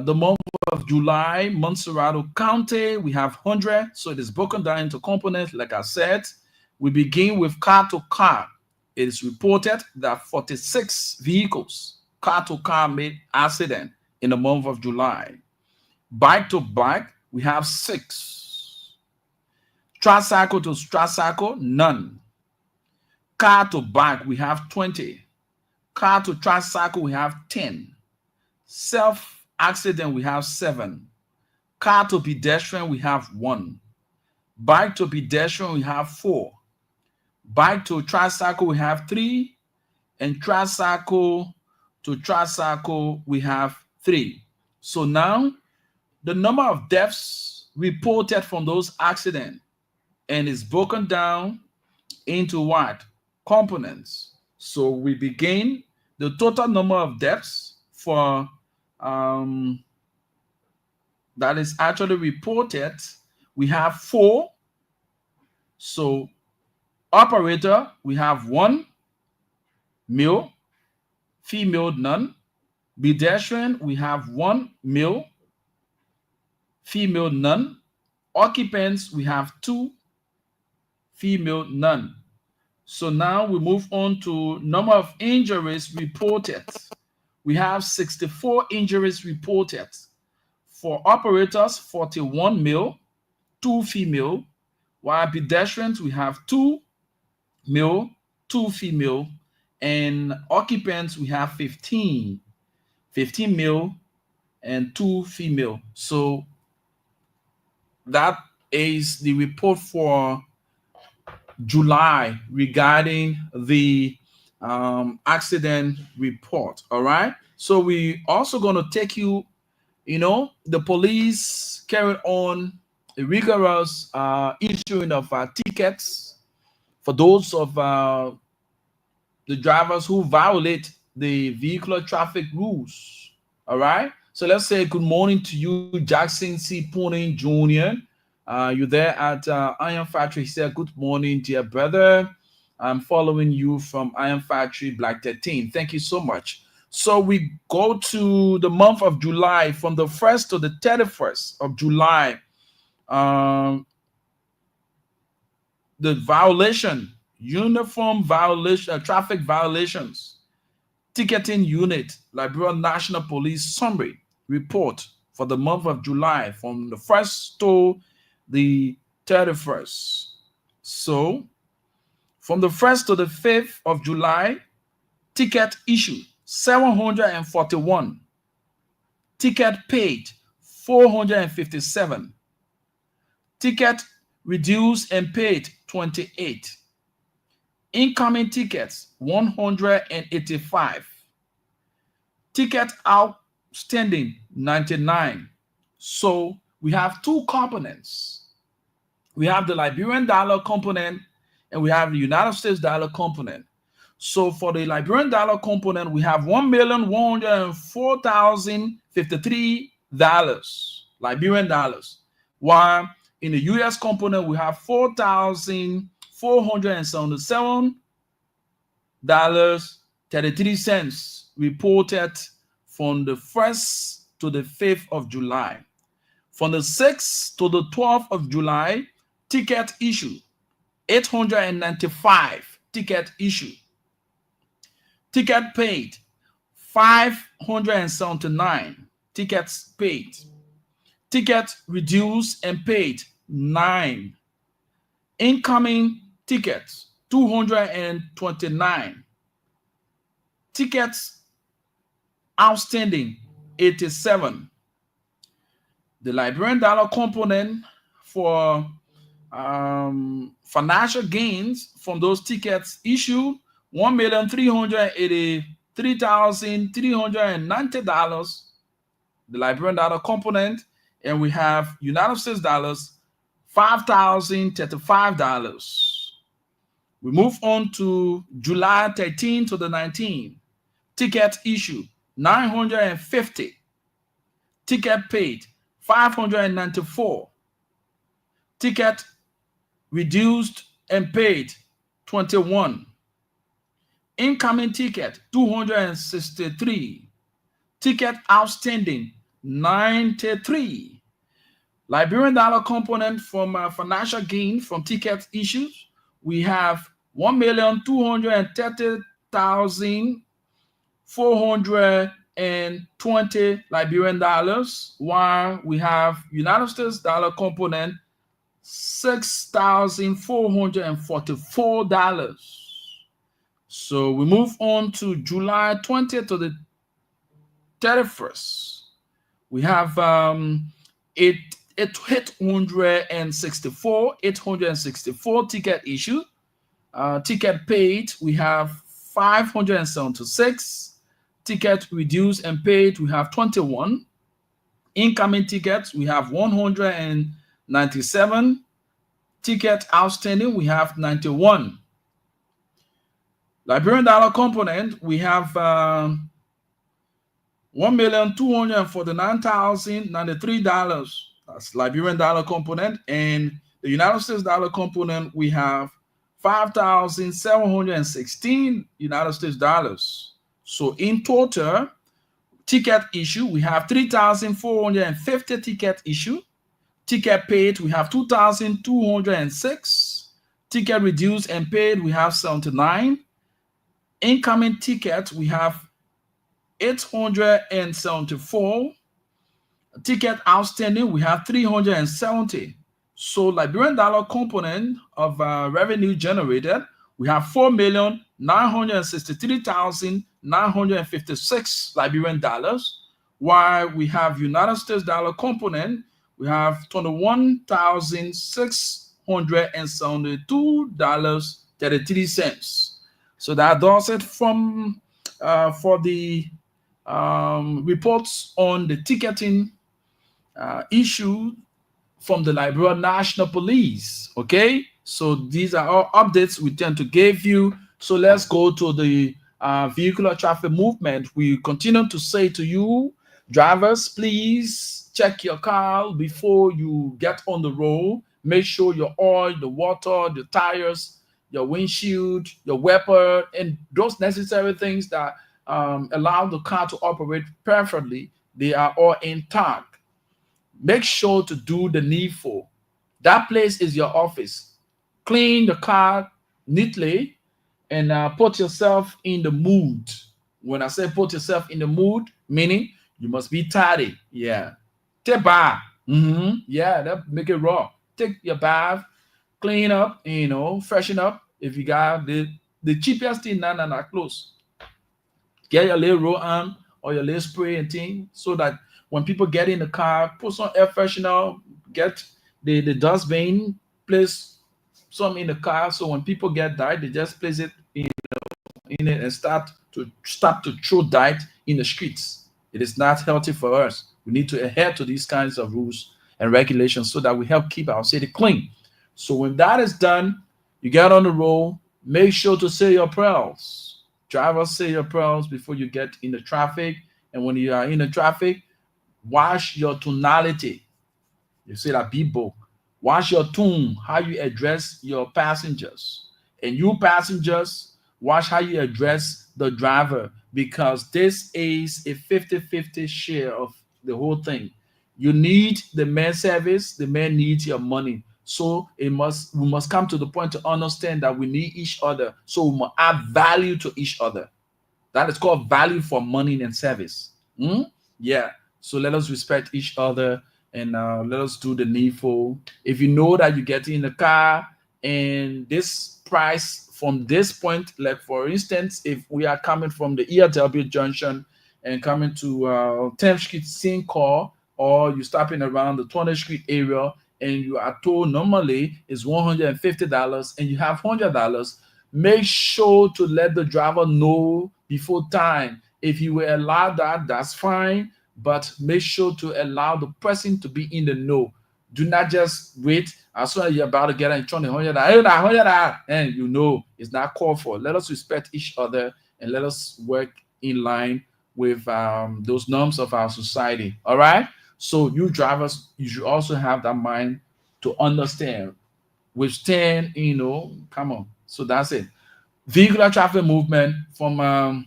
the month of July, Montserrado County, we have 100. So it is broken down into components. Like I said, we begin with car to car. It is reported that 46 vehicles, car to car, made accident in the month of July. Bike to bike, we have 6. Tricycle to tricycle, none. Car to bike, we have 20. Car to tricycle, we have 10. Self accident, we have 7. Car to pedestrian, we have 1. Bike to pedestrian, we have 4. Bike to tricycle, we have 3. And tricycle to tricycle, we have 3. So now the number of deaths reported from those accidents, and is broken down into what? Components. So we begin the total number of deaths for that is actually reported. We have 4. So operator, we have 1. Male, female, none. Pedestrian, we have 1. Male, female, none. Occupants, we have 2. Female, none. So now we move on to number of injuries reported. We have 64 injuries reported. For operators, 41 male, 2 female. While pedestrians, we have 2 male, 2 female. And occupants, we have 15. 15 male and 2 female. So that is the report for July regarding the accident report. All right. So we also going to take you, the police carried on a rigorous issuing of tickets for those of the drivers who violate the vehicular traffic rules. All right. So let's say good morning to you, Jackson C. Pooning Jr. You're there at Iron Factory. He said, good morning, dear brother. I'm following you from Iron Factory, Black 13. Thank you so much. So we go to the month of July, from the 1st to the 31st of July. The violation, uniform violation, traffic violations, ticketing unit, Liberia National Police summary report for the month of July from the 1st to the 31st. So from the 1st to the 5th of July, ticket issued 741. Ticket paid 457. Ticket reduced and paid 28. Incoming tickets 185. Ticket outstanding 99. So we have 2 components. We have the Liberian dollar component and we have the United States dollar component. So for the Liberian dollar component, we have $1,104,053 Liberian dollars. While in the US component, we have $4,477.33 reported from the 1st to the 5th of July. From the 6th to the 12th of July, ticket issue, 895 ticket issue. Ticket paid, 579 tickets paid. Ticket reduced and paid, 9. Incoming tickets, 229. Tickets outstanding, 87. The Liberian dollar component for financial gains from those tickets issued, $1,383,390, the Liberian dollar component, and we have United States dollars, $5,035. We move on to July 13 to the 19th. Ticket issue, 950. Ticket paid, 594. Ticket reduced and paid, 21. Incoming ticket, 263. Ticket outstanding, 93. Liberian dollar component from financial gain from ticket issues, we have 1,230,420 Liberian dollars, while we have United States dollar component, $6,444. So we move on to July 20th to the 31st. We have 864 ticket issued. Ticket paid, we have 576. Ticket reduced and paid, we have 21. Incoming tickets, we have 197. Ticket outstanding, we have 91. Liberian dollar component, we have $1,249,093. That's Liberian dollar component. And the United States dollar component, we have 5,716 United States dollars. So in total, ticket issue, we have 3,450 ticket issue. Ticket paid, we have 2,206. Ticket reduced and paid, we have 79. Incoming tickets, we have 874. Ticket outstanding, we have 370. So Liberian dollar component of revenue generated, we have 4,963,956 Liberian dollars, while we have United States dollar component, we have $21,672.33. So that does it from for the reports on the ticketing issue from the Liberian National Police. Okay, so these are all updates we tend to give you. So let's go to the vehicular traffic movement. We continue to say to you, drivers, please check your car before you get on the road. Make sure your oil, the water, the tires, your windshield, your wiper, and those necessary things that allow the car to operate perfectly, they are all intact. Make sure to do the needful. That place is your office. Clean the car neatly and put yourself in the mood. When I say put yourself in the mood, meaning you must be tidy. Yeah. Take bath. Yeah, that make it raw. Take your bath, clean up, freshen up. If you got the cheapest thing, not close. Get your little roll on or your little spray and thing, so that when people get in the car, put some air freshener, get the dustbin, place some in the car, so when people get dirt, they just place it in it and start to throw dirt in the streets. It is not healthy for us. We need to adhere to these kinds of rules and regulations so that we help keep our city clean. So when that is done, you get on the road, make sure to say your prayers. Drivers, say your prayers before you get in the traffic. And when you are in the traffic, watch your tonality. You say that people, watch your tone, how you address your passengers. And you passengers, watch how you address the driver, because this is a 50-50 share of the whole thing. You need the man service, the man needs your money. So we must come to the point to understand that we need each other. So we must add value to each other. That is called value for money and service. Hmm? Yeah. So let us respect each other and let us do the needful. If you know that you get in the car and this price from this point, like for instance, if we are coming from the ERW junction and coming to 10th Street Sincor, or you stopping around the 20th Street area and you are told normally is $150 and you have $100, make sure to let the driver know before time. If you will allow that, that's fine, but make sure to allow the person to be in the know. Do not just wait as soon as you're about to get in front of $100, and you know it's not called for. Let us respect each other and let us work in line with those norms of our society. All right. So you drivers, you should also have that mind to understand, withstand. Come on. So that's it. Vehicular traffic movement from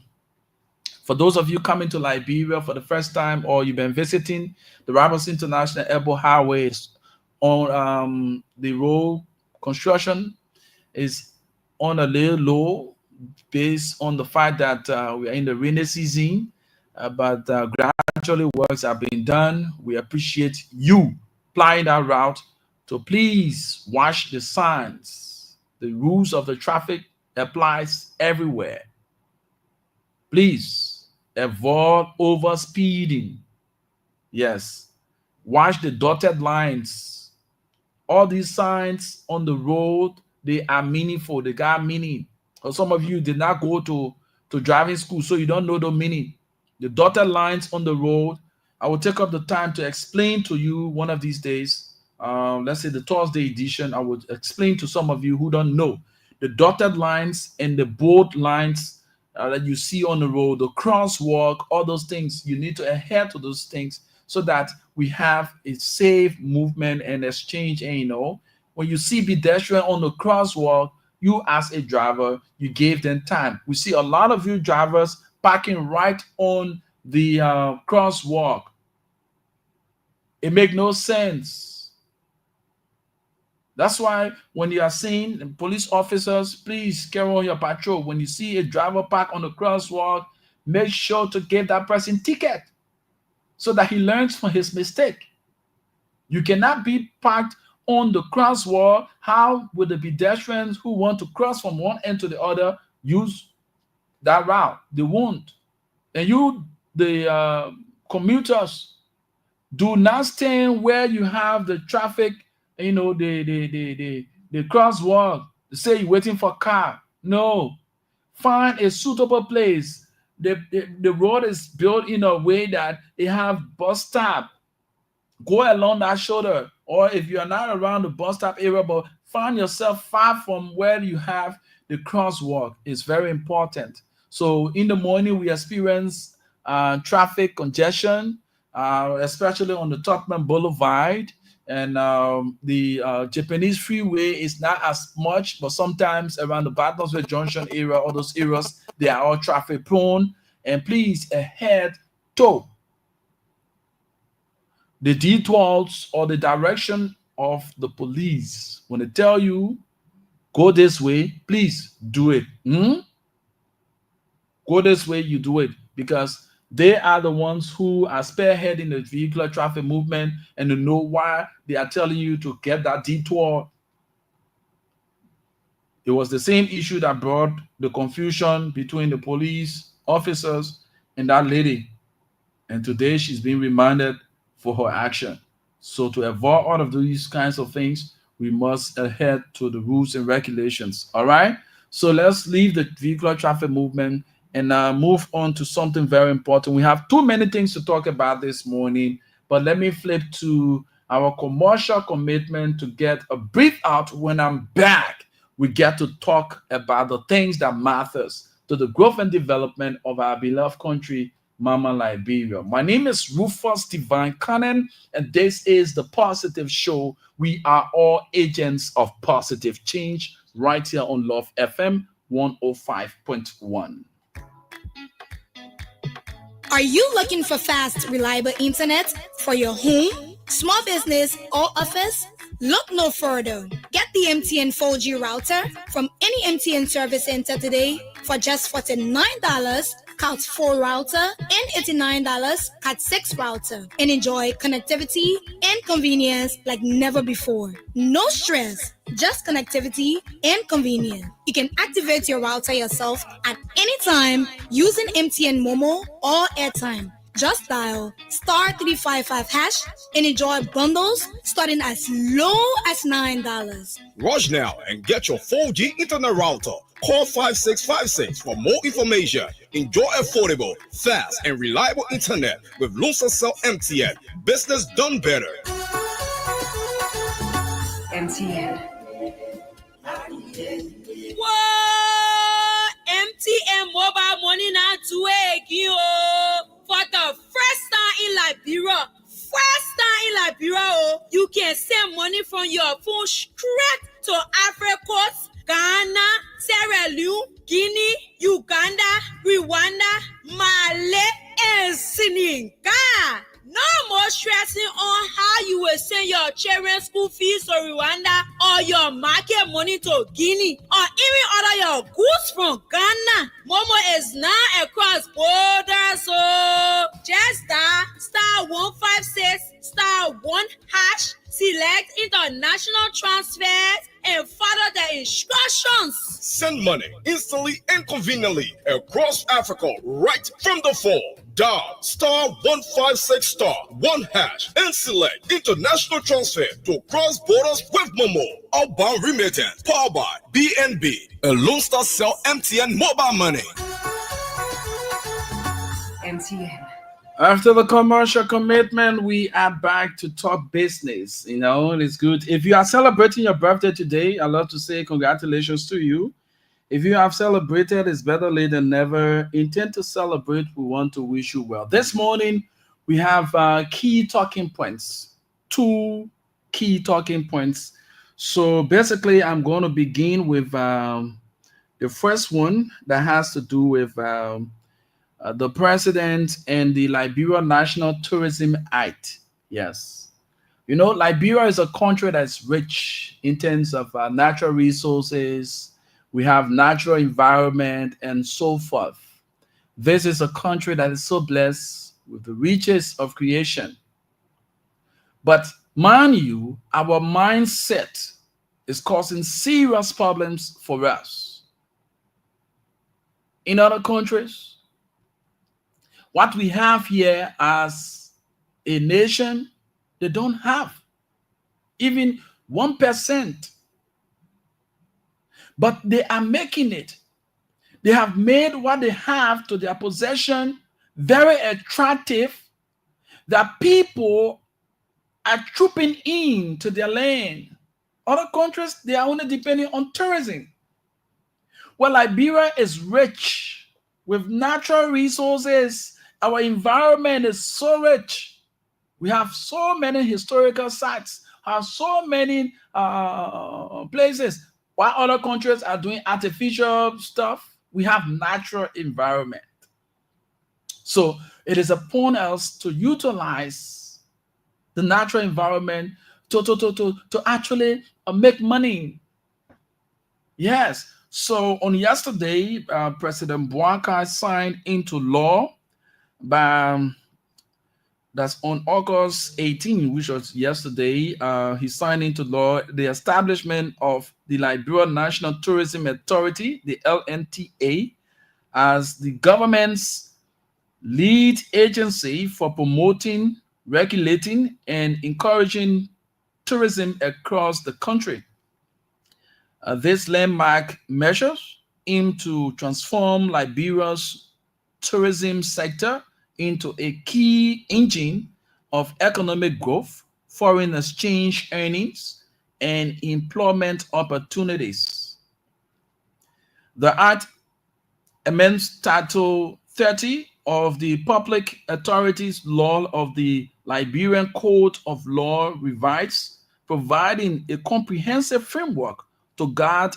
for those of you coming to Liberia for the first time or you've been visiting, the Roberts International Airport Highway is on the road construction is on a little low based on the fact that we are in the rainy season, but gradually works are being done. We appreciate you applying that route. So please watch the signs. The rules of the traffic applies everywhere. Please avoid over speeding. Yes. Watch the dotted lines. All these signs on the road, they are meaningful. They got meaning. Or some of you did not go to driving school, so you don't know the meaning. The dotted lines on the road, I will take up the time to explain to you one of these days. Let's say the Thursday edition, I would explain to some of you who don't know the dotted lines and the bold lines that you see on the road, the crosswalk, all those things. You need to adhere to those things so that we have a safe movement and exchange. And when you see pedestrian on the crosswalk, you as a driver, you gave them time. We see a lot of you drivers parking right on the crosswalk. It makes no sense. That's why when you are seeing police officers, please carry on your patrol. When you see a driver park on the crosswalk, make sure to give that person ticket so that he learns from his mistake. You cannot be parked on the crosswalk. How will the pedestrians who want to cross from one end to the other use that route? They won't. And you, the commuters, do not stand where you have the traffic, the crosswalk. Say you're waiting for a car. No. Find a suitable place. The road is built in a way that it have bus stop. Go along that shoulder. Or if you're not around the bus stop area, but find yourself far from where you have the crosswalk. It's very important. So in the morning, we experience traffic congestion, especially on the Topman Boulevard. And the Japanese freeway is not as much, but sometimes around the Battlesville Junction area, all those areas, they are all traffic prone. And please adhere to the detours or the direction of the police. When they tell you, go this way, please do it. Go this way, you do it. Because they are the ones who are spearheading the vehicular traffic movement, and to know why they are telling you to get that detour. It was the same issue that brought the confusion between the police officers and that lady. And today she's being remanded for her action. So to avoid all of these kinds of things, we must adhere to the rules and regulations. All right. So let's leave the vehicular traffic movement and move on to something very important. We have too many things to talk about this morning, but let me flip to our commercial commitment to get a brief out. When I'm back, we get to talk about the things that matters to the growth and development of our beloved country, Mama Liberia. My name is Rufus Divine Cannon, and this is the Positive Show. We are all agents of positive change right here on Love FM 105.1. Are you looking for fast, reliable internet for your home, small business, or office? Look no further. Get the MTN 4G router from any MTN service center today for just $49. Cat 4 router and $89 Cat 6 router, and enjoy connectivity and convenience like never before. No stress, just connectivity and convenience. You can activate your router yourself at any time using MTN Momo or airtime. Just dial *355# and enjoy bundles starting as low as $9. Rush now and get your 4G internet router. Call 5656 for more information. Enjoy affordable, fast, and reliable internet with Lunsacell MTN. Business done better. MTN. Whoa! MTN mobile money now to you for the first time in Liberia. You can send money from your phone straight to Africa, Ghana, Sierra Leone, Guinea, Uganda, Rwanda, Mali, and Senegal. No more stressing on how you will send your children's school fees to Rwanda or your market money to Guinea or even order your goods from Ghana. Momo is now across borders, so just dial *156 *1#, select international transfers and follow the instructions. Send money instantly and conveniently across Africa right from the phone. Dial *156 *1# and select international transfer to cross borders with Momo. Outbound remittance powered by BNB, a Lone Star Cell MTN mobile money. MTN. After the commercial commitment, we are back to talk business. You know, it's good. If you are celebrating your birthday today, I'd love to say congratulations to you. If you have celebrated, it's better late than never. Intend to celebrate, we want to wish you well. This morning, we have key talking points. 2 key talking points. So basically, I'm going to begin with the first one that has to do with the president and the Liberia National Tourism Act. Yes. You know, Liberia is a country that's rich in terms of natural resources. We have natural environment and so forth. This is a country that is so blessed with the riches of creation. But mind you, our mindset is causing serious problems for us. In other countries, what we have here as a nation, they don't have even 1%. But they are making it. They have made what they have to their possession very attractive that people are trooping in to their land. Other countries, they are only depending on tourism. Well, Liberia is rich with natural resources. Our environment is so rich. We have so many historical sites, have so many places. While other countries are doing artificial stuff, we have natural environment. So it is upon us to utilize the natural environment to actually make money. Yes. So on yesterday, President Bouaka signed into law that's on August 18, which was yesterday. He signed into law the establishment of the Liberia National Tourism Authority, the LNTA, as the government's lead agency for promoting, regulating, and encouraging tourism across the country. This landmark measures aim to transform Liberia's tourism sector into a key engine of economic growth, foreign exchange earnings, and employment opportunities. The Act amends Title 30 of the Public Authorities Law of the Liberian Code of Law revised, providing a comprehensive framework to guard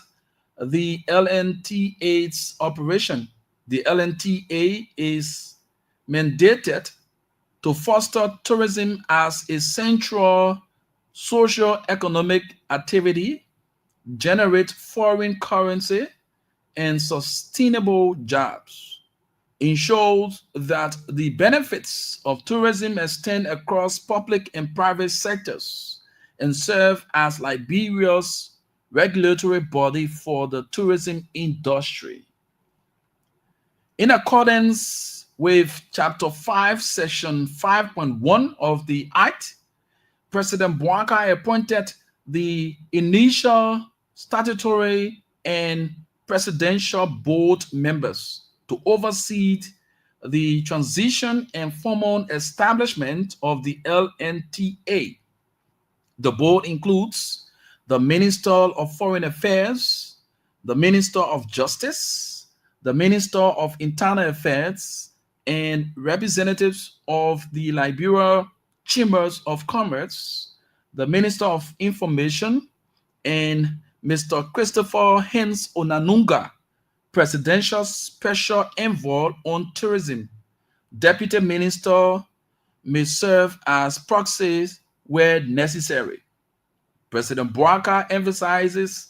the LNTA's operation. The LNTA is mandated to foster tourism as a central socio-economic activity, generate foreign currency, and sustainable jobs, ensures that the benefits of tourism extend across public and private sectors, and serve as Liberia's regulatory body for the tourism industry. In accordance with Chapter 5, Section 5.1 of the Act, President Bouakai appointed the initial statutory and presidential board members to oversee the transition and formal establishment of the LNTA. The board includes the Minister of Foreign Affairs, the Minister of Justice, the Minister of Internal Affairs, and representatives of the Liberia Chambers of Commerce, the Minister of Information, and Mr. Christopher Hens Onanunga, Presidential Special Envoy on Tourism. Deputy Minister may serve as proxies where necessary. President Bouakai emphasized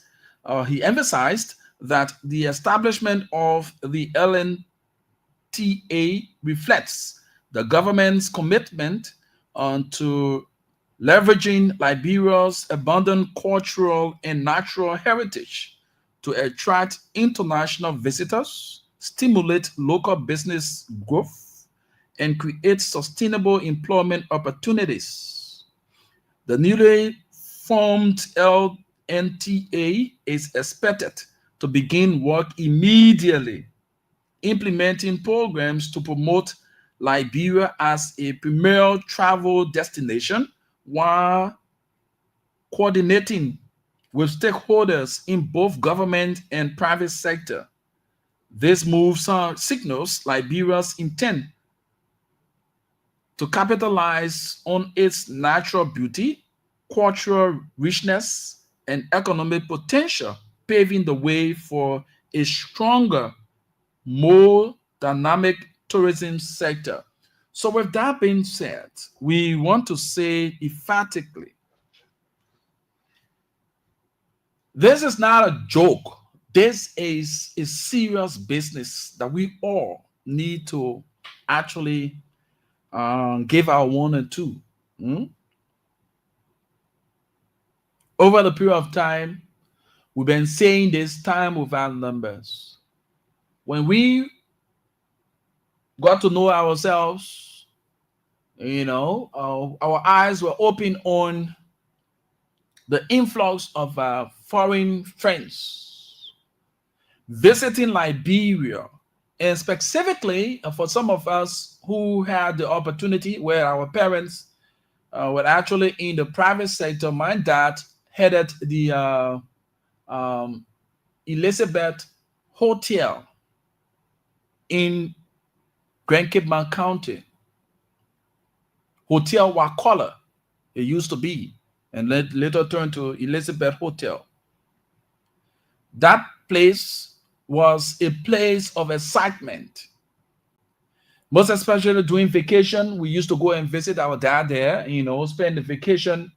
that the establishment of the LNTA reflects the government's commitment to leveraging Liberia's abundant cultural and natural heritage to attract international visitors, stimulate local business growth, and create sustainable employment opportunities. The newly formed LNTA is expected to begin work immediately, implementing programs to promote Liberia as a premier travel destination while coordinating with stakeholders in both government and private sector. This move signals Liberia's intent to capitalize on its natural beauty, cultural richness, and economic potential, paving the way for a stronger, more dynamic tourism sector. So with that being said, we want to say emphatically, this is not a joke. This is a serious business that we all need to actually give our 1 and 2. Over the period of time, we've been saying this time without numbers. When we got to know ourselves, our eyes were open on the influx of foreign friends visiting Liberia, and specifically for some of us who had the opportunity where our parents were actually in the private sector. My dad headed the Elizabeth Hotel in Grand Cape Mount County, Hotel Wakola, it used to be, and later turned to Elizabeth Hotel. That place was a place of excitement. Most especially during vacation, we used to go and visit our dad there, spend the vacation.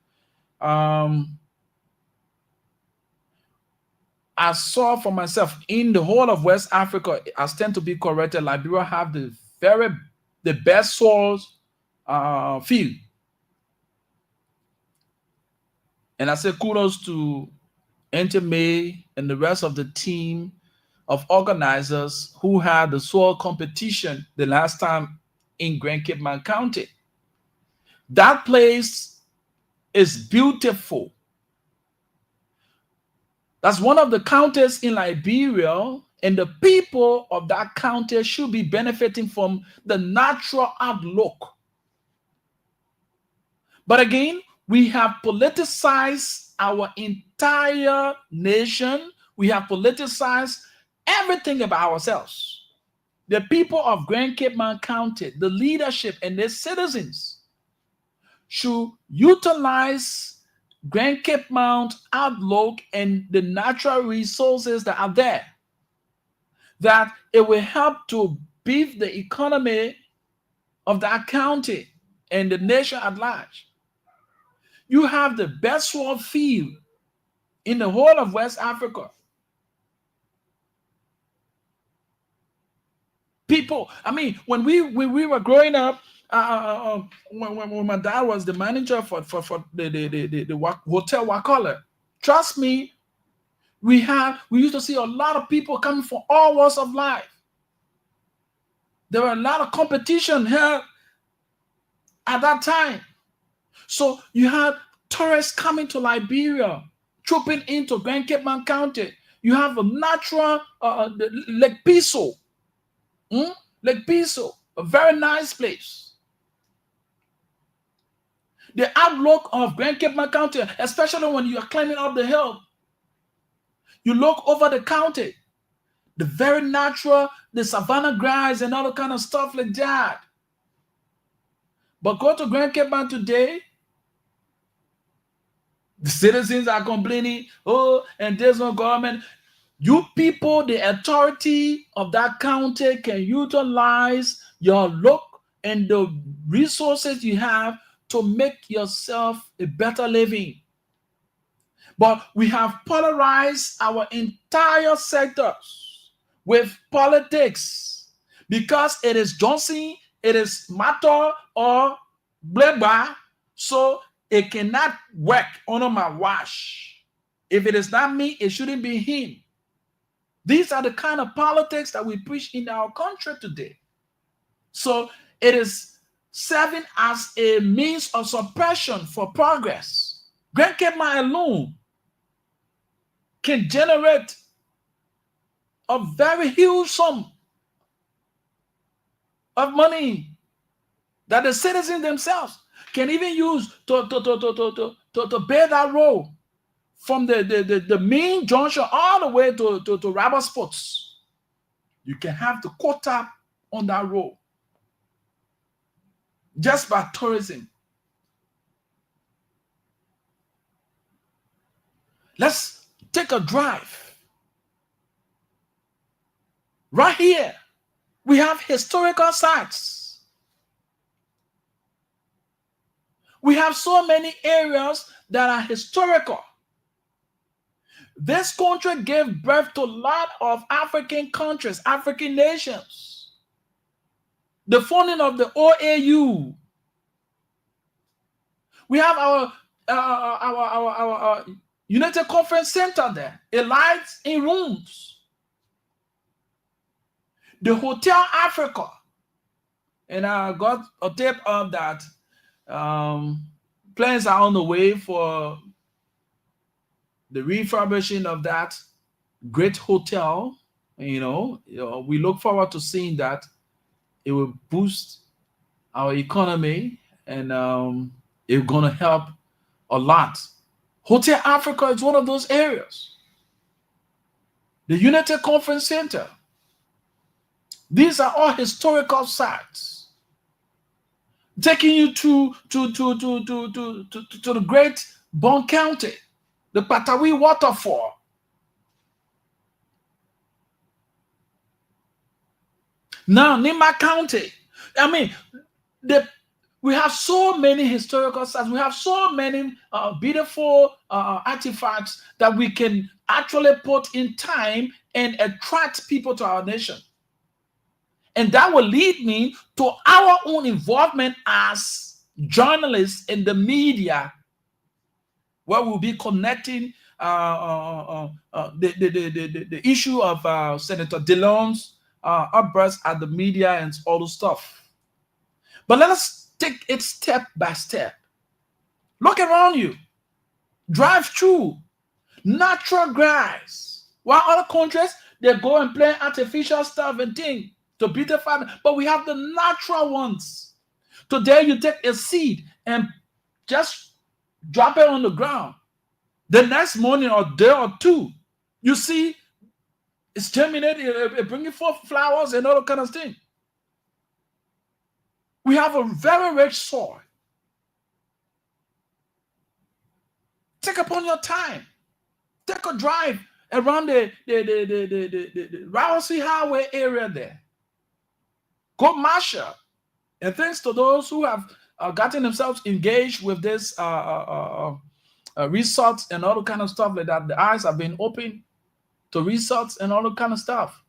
I saw for myself in the whole of West Africa, I stand to be corrected, Liberia have the best soils field. And I say kudos to Ente May and the rest of the team of organizers who had the soil competition the last time in Grand Cape Mount County. That place is beautiful. That's one of the counties in Liberia, and the people of that county should be benefiting from the natural outlook. But again, we have politicized our entire nation. We have politicized everything about ourselves. The people of Grand Cape Mount County, the leadership and their citizens should utilize Grand Cape Mount outlook and the natural resources that are there, that it will help to beef the economy of that county and the nation at large. You have the best sword field in the whole of West Africa. People, I mean, when we were growing up, when my dad was the manager for the hotel Wakala, trust me, we used to see a lot of people coming from all walks of life. There were a lot of competition here at that time. So you had tourists coming to Liberia, trooping into Grand Cape Man County. You have a natural Lake Piso. Lake Piso, a very nice place. The outlook of Grand Cape Man County, especially when you are climbing up the hill, you look over the county, the very natural, the savanna grass and all the kind of stuff like that. But go to Grand Cape Man today, the citizens are complaining, oh, and there's no government. You people, the authority of that county, can utilize your look and the resources you have to make yourself a better living. But we have polarized our entire sectors with politics because it is Johnson, it is Mato or Bleba, so it cannot work under my watch. If it is not me, it shouldn't be him. These are the kind of politics that we preach in our country today. So it is serving as a means of suppression for progress. Grand Cape Man alone can generate a very huge sum of money that the citizens themselves can even use to bear that role from the main junction all the way to rubber spots. You can have the quota on that road just by tourism. Let's take a drive. Right here, we have historical sites. We have so many areas that are historical. This country gave birth to a lot of African countries, African nations. The founding of the OAU. We have our United Conference Center there. It lies in rooms. The Hotel Africa. And I got a tape of that. Plans are on the way for the refurbishing of that great hotel. We look forward to seeing that. It will boost our economy and it's going to help a lot. Hotel Africa is one of those areas. The United Conference Center. These are all historical sites. Taking you to the great Bon County, the Patawi Waterfall. Now, Nima County. I mean, we have so many historical sites. We have so many beautiful artifacts that we can actually put in time and attract people to our nation. And that will lead me to our own involvement as journalists in the media, where we'll be connecting the issue of Senator Dillon's outbursts at the media and all the stuff. But let us take it step by step. Look around you. Drive through natural grass. While other countries, they go and play artificial stuff and things to beautify them. But we have the natural ones. Today you take a seed and just drop it on the ground. The next morning or day or two, you see it's germinating, it bringing forth flowers and all that kind of thing. We have a very rich soil. Take upon your time. Take a drive around the Rousey Highway area there. Go Marshall. And thanks to those who have gotten themselves engaged with this resorts and all the kind of stuff like that, the eyes have been opened to resorts and all the kind of stuff.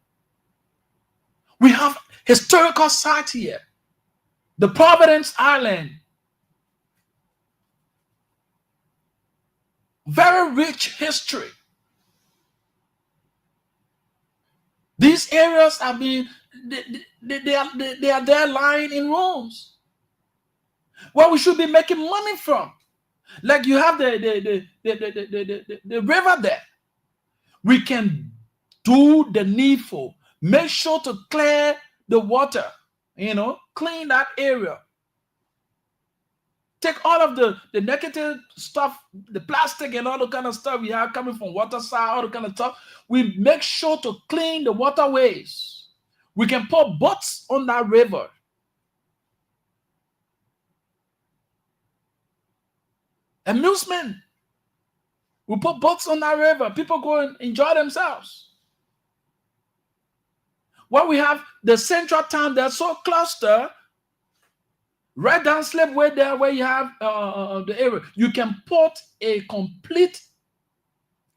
We have historical site here. The Providence Island. Very rich history. These areas have been, they are there lying in ruins. Where we should be making money from. Like you have the river there. We can do the needful. Make sure to clear the water, clean that area. Take all of the negative stuff, the plastic and all the kind of stuff we have coming from water side, all the kind of stuff. We make sure to clean the waterways. We can put boats on that river. Amusement. We put boats on that river. People go and enjoy themselves. Well, we have the central town that's so clustered. Right down Slipway there where you have the area. You can put a complete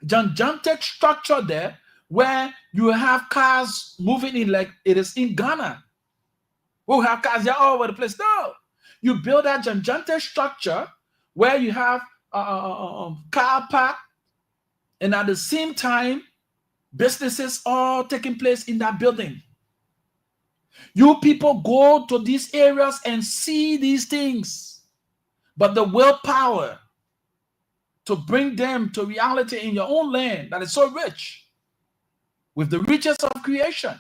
gigantic structure there where you have cars moving in like it is in Ghana. We'll have cars there all over the place. No. You build that gigantic structure where you have car park, and at the same time, businesses all taking place in that building. You people go to these areas and see these things, but the willpower to bring them to reality in your own land that is so rich with the riches of creation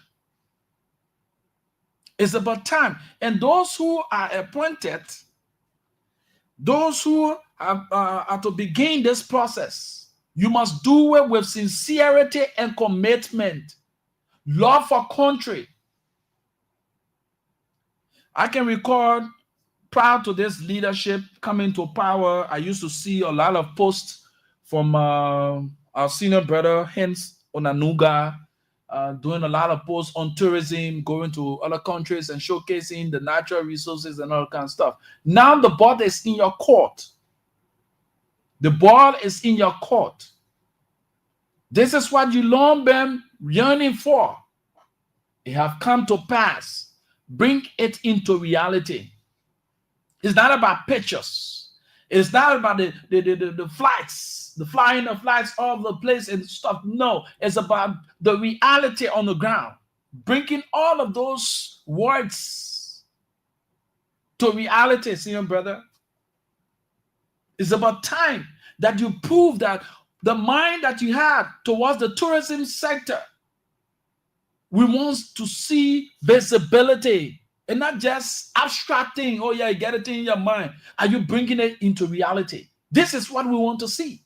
is about time. And those who are appointed, those who are to begin this process, you must do it with sincerity and commitment, love for country. I can record prior to this leadership coming to power, I used to see a lot of posts from our senior brother, Hens Onanuga, doing a lot of posts on tourism, going to other countries and showcasing the natural resources and all that kind of stuff. Now the ball is in your court. The ball is in your court. This is what you long been yearning for. It have come to pass. Bring it into reality. It's not about pictures. It's not about the flights, the flying of flights all over the place and stuff. No, it's about the reality on the ground. Bringing all of those words to reality, senior brother. It's about time that you prove that the mind that you have towards the tourism sector, we want to see visibility and not just abstracting. Oh yeah, you get it in your mind. Are you bringing it into reality? This is what we want to see.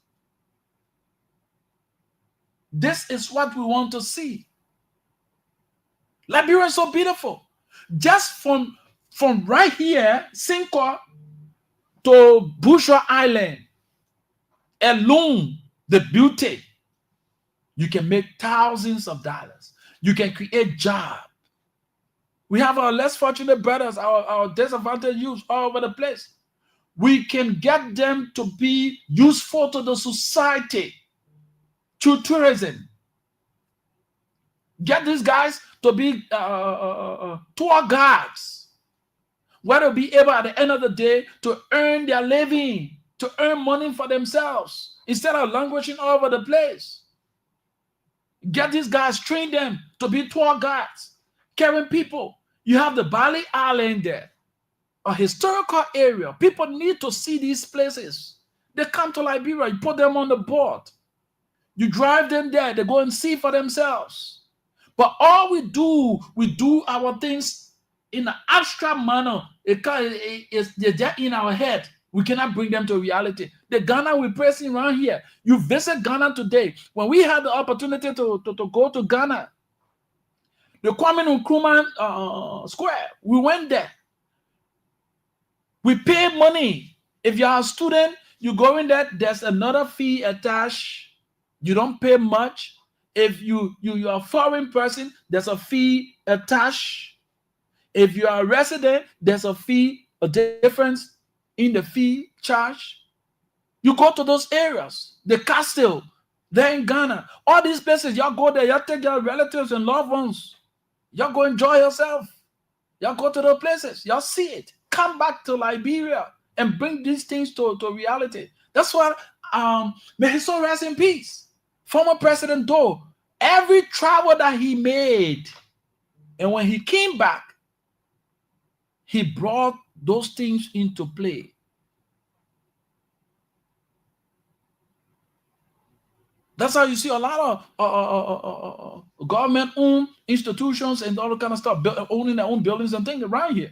This is what we want to see. Liberia is so beautiful. Just from right here, Cinco to Bushra Island, alone, the beauty, you can make thousands of dollars. You can create jobs. We have our less fortunate brothers, our disadvantaged youth all over the place. We can get them to be useful to the society through tourism. Get these guys to be tour guides, where they'll be able at the end of the day to earn their living, to earn money for themselves instead of languishing all over the place. Get these guys, train them to be tour guides, carrying people. You have the Bali Island there, a historical area. People need to see these places. They come to Liberia, you put them on the board. You drive them there, they go and see for themselves. But all we do our things in an abstract manner. They're just in our head. We cannot bring them to reality. The Ghana we're pressing around here. You visit Ghana today. When we had the opportunity to go to Ghana, the Kwame Nkrumah Square, we went there. We pay money. If you are a student, you go in there, there's another fee attached. You don't pay much. If you are a foreign person, there's a fee attached. If you are a resident, there's a fee, a difference in the fee charge. You go to those areas, the Castile, there in Ghana, all these places, y'all go there, y'all take your relatives and loved ones. Y'all go enjoy yourself. Y'all go to those places, y'all see it. Come back to Liberia and bring these things to reality. That's why, may his soul rest in peace. Former President Doe, every travel that he made, and when he came back, he brought those things into play. That's how you see a lot of government-owned institutions and all that kind of stuff, owning their own buildings and things around here.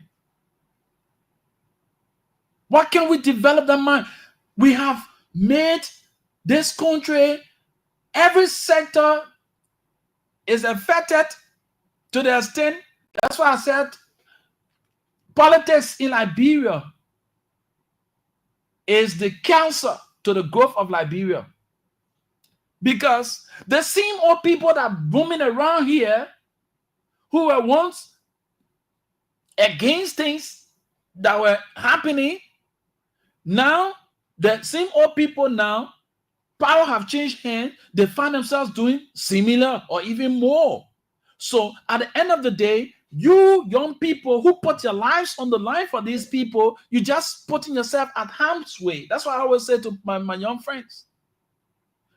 Why can't we develop that mind? We have made this country, every sector is affected to the extent. That's why I said politics in Liberia is the cancer to the growth of Liberia. Because the same old people that roaming around here who were once against things that were happening, now the same old people now, power have changed hands, they find themselves doing similar or even more. So at the end of the day, you young people who put your lives on the line for these people, you're just putting yourself at harm's way. That's what I always say to my young friends.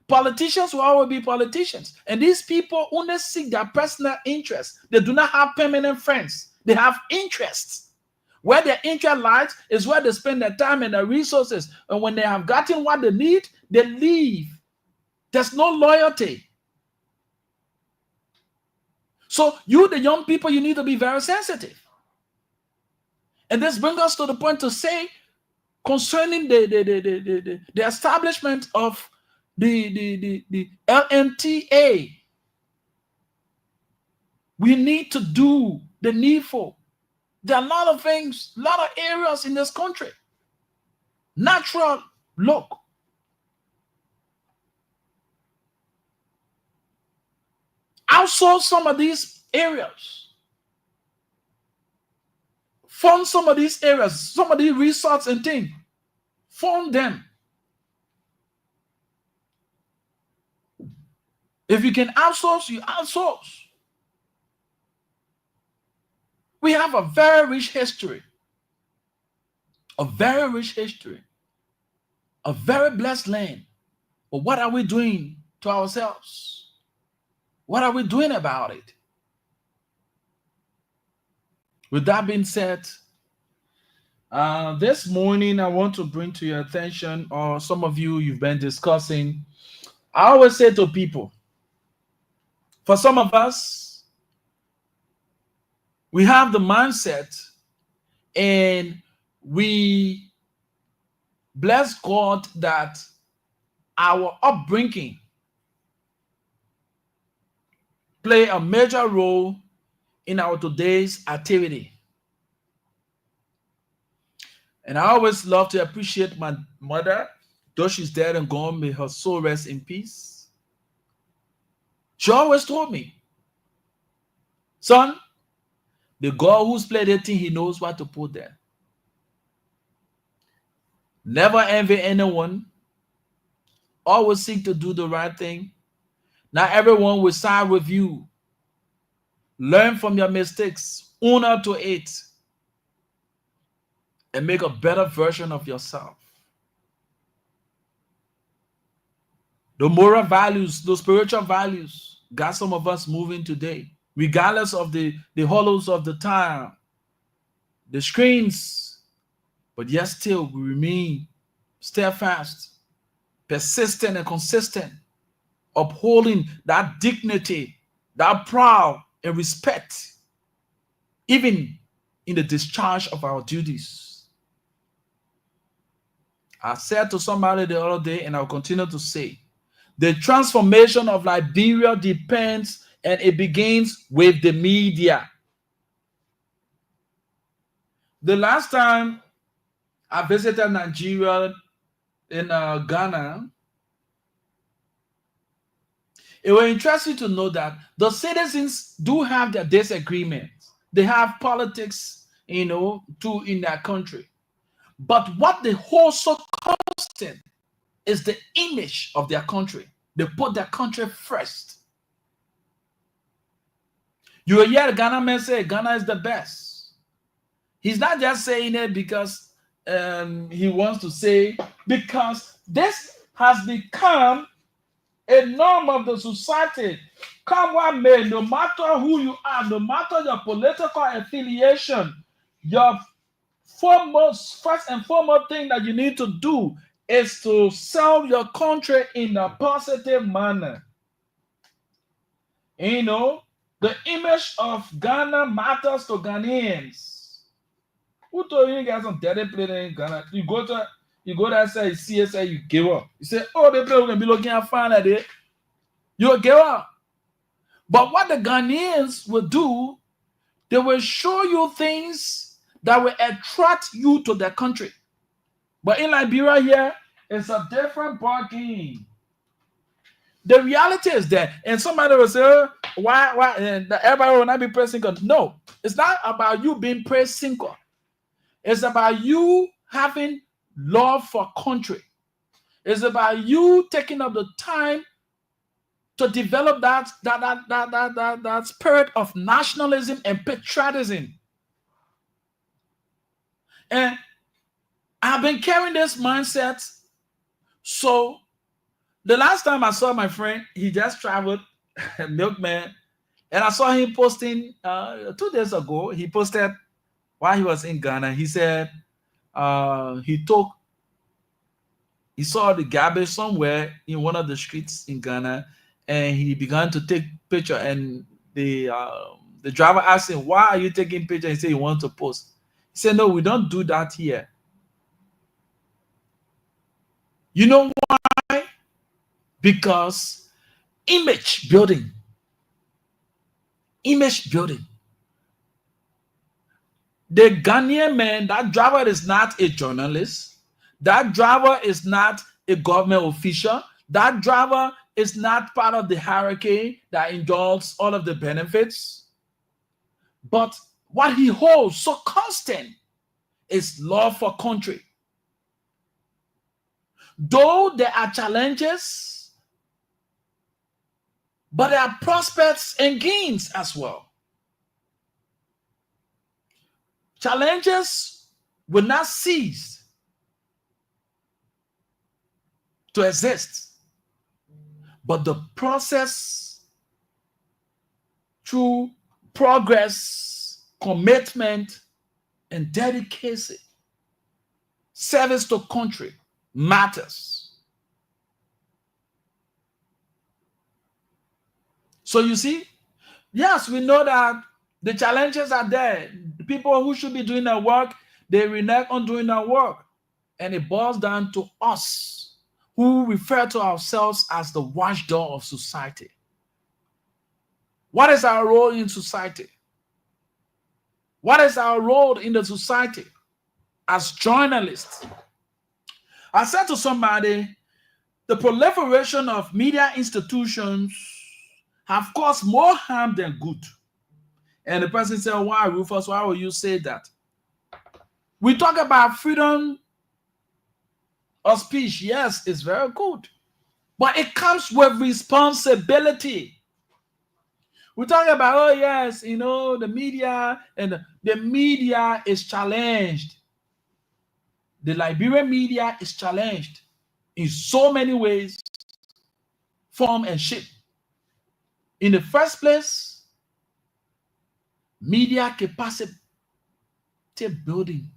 Politicians will always be politicians. And these people only seek their personal interests. They do not have permanent friends. They have interests. Where their interest lies is where they spend their time and their resources. And when they have gotten what they need, they leave. There's no loyalty. So you, the young people, you need to be very sensitive. And this brings us to the point to say, concerning the establishment of the LNTA, we need to do the needful. There are a lot of things, a lot of areas in this country. Natural look. Outsource some of these areas. Fund some of these areas, some of these resorts and things. Fund them. If you can outsource, you outsource. We have a very rich history. A very rich history. A very blessed land. But what are we doing to ourselves? What are we doing about it? With that being said, this morning I want to bring to your attention, or some of you, you've been discussing. I always say to people, for some of us, we have the mindset and we bless God that our upbringing play a major role in our today's activity. And I always love to appreciate my mother, though she's dead and gone, may her soul rest in peace. She always told me, son, the God who's played that thing, he knows what to put there. Never envy anyone. Always seek to do the right thing. Not everyone will side with you. Learn from your mistakes. Own up to it. And make a better version of yourself. The moral values, the spiritual values, got some of us moving today. Regardless of the hollows of the time, the screens, but yet still we remain steadfast, persistent and consistent, upholding that dignity, that pride and respect, even in the discharge of our duties. I said to somebody the other day, and I'll continue to say, the transformation of Liberia depends and it begins with the media. The last time I visited Nigeria in Ghana, it was interesting to know that the citizens do have their disagreements. they have politics, too, in their country. But what they hold so constant is the image of their country. They put their country first. You will hear Ghana man say Ghana is the best. He's not just saying it because he wants to say, because this has become a norm of the society. Come what may, no matter who you are, no matter your political affiliation, your first and foremost thing that you need to do is to serve your country in a positive manner. The image of Ghana matters to Ghanaians. Who told you guys some dirty play in Ghana? You go there, say CSA, you give up. You say, oh, they play gonna be looking at fine like that. You give up. But what the Ghanaians will do, they will show you things that will attract you to their country. But in Liberia here, it's a different ballgame. The reality is that, and somebody will say, oh, why, and everybody will not be pressing God. No, it's not about you being pressing God. It's about you having love for country. It's about you taking up the time to develop that spirit of nationalism and patriotism. And I've been carrying this mindset. So the last time I saw my friend, he just traveled, milkman, and I saw him posting 2 days ago. He posted while he was in Ghana. He said he saw the garbage somewhere in one of the streets in Ghana, and he began to take picture. And the driver asked him, "Why are you taking picture?" He said he wants to post. He said, "No, we don't do that here." You know why? Because image building. Image building. The Ghanaian man, that driver is not a journalist. That driver is not a government official. That driver is not part of the hierarchy that enjoys all of the benefits. But what he holds so constant is love for country. Though there are challenges, but there are prospects and gains as well. Challenges will not cease to exist, but the process through progress, commitment, and dedication, service to country matters. So you see, yes, we know that the challenges are there. The people who should be doing their work, they renege on doing their work. And it boils down to us, who refer to ourselves as the watchdog of society. What is our role in society? What is our role in the society as journalists? I said to somebody, the proliferation of media institutions have caused more harm than good. And the person said, why, Rufus, why will you say that? We talk about freedom of speech. Yes, it's very good. But it comes with responsibility. We talk about, oh yes, the media, and the media is challenged. The Liberian media is challenged in so many ways, form and shape. In the first place, media capacity building.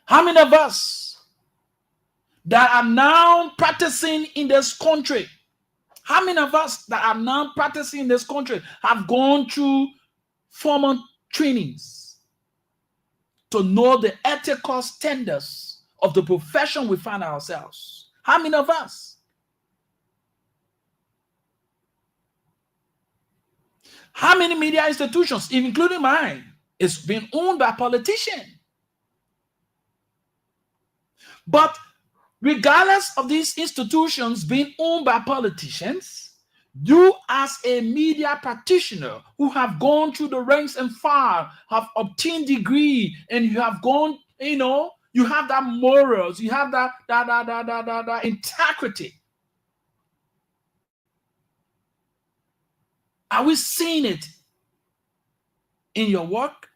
How many of us that are now practicing in this country, how many of us that are now practicing in this country have gone through formal trainings to know the ethical standards of the profession we find ourselves? How many of us? How many media institutions, including mine, is being owned by politicians? But regardless of these institutions being owned by politicians, You as a media practitioner who have gone through the ranks and file, have obtained degree, and you have gone, you have that morals, you have that integrity. Are we seeing it in your work?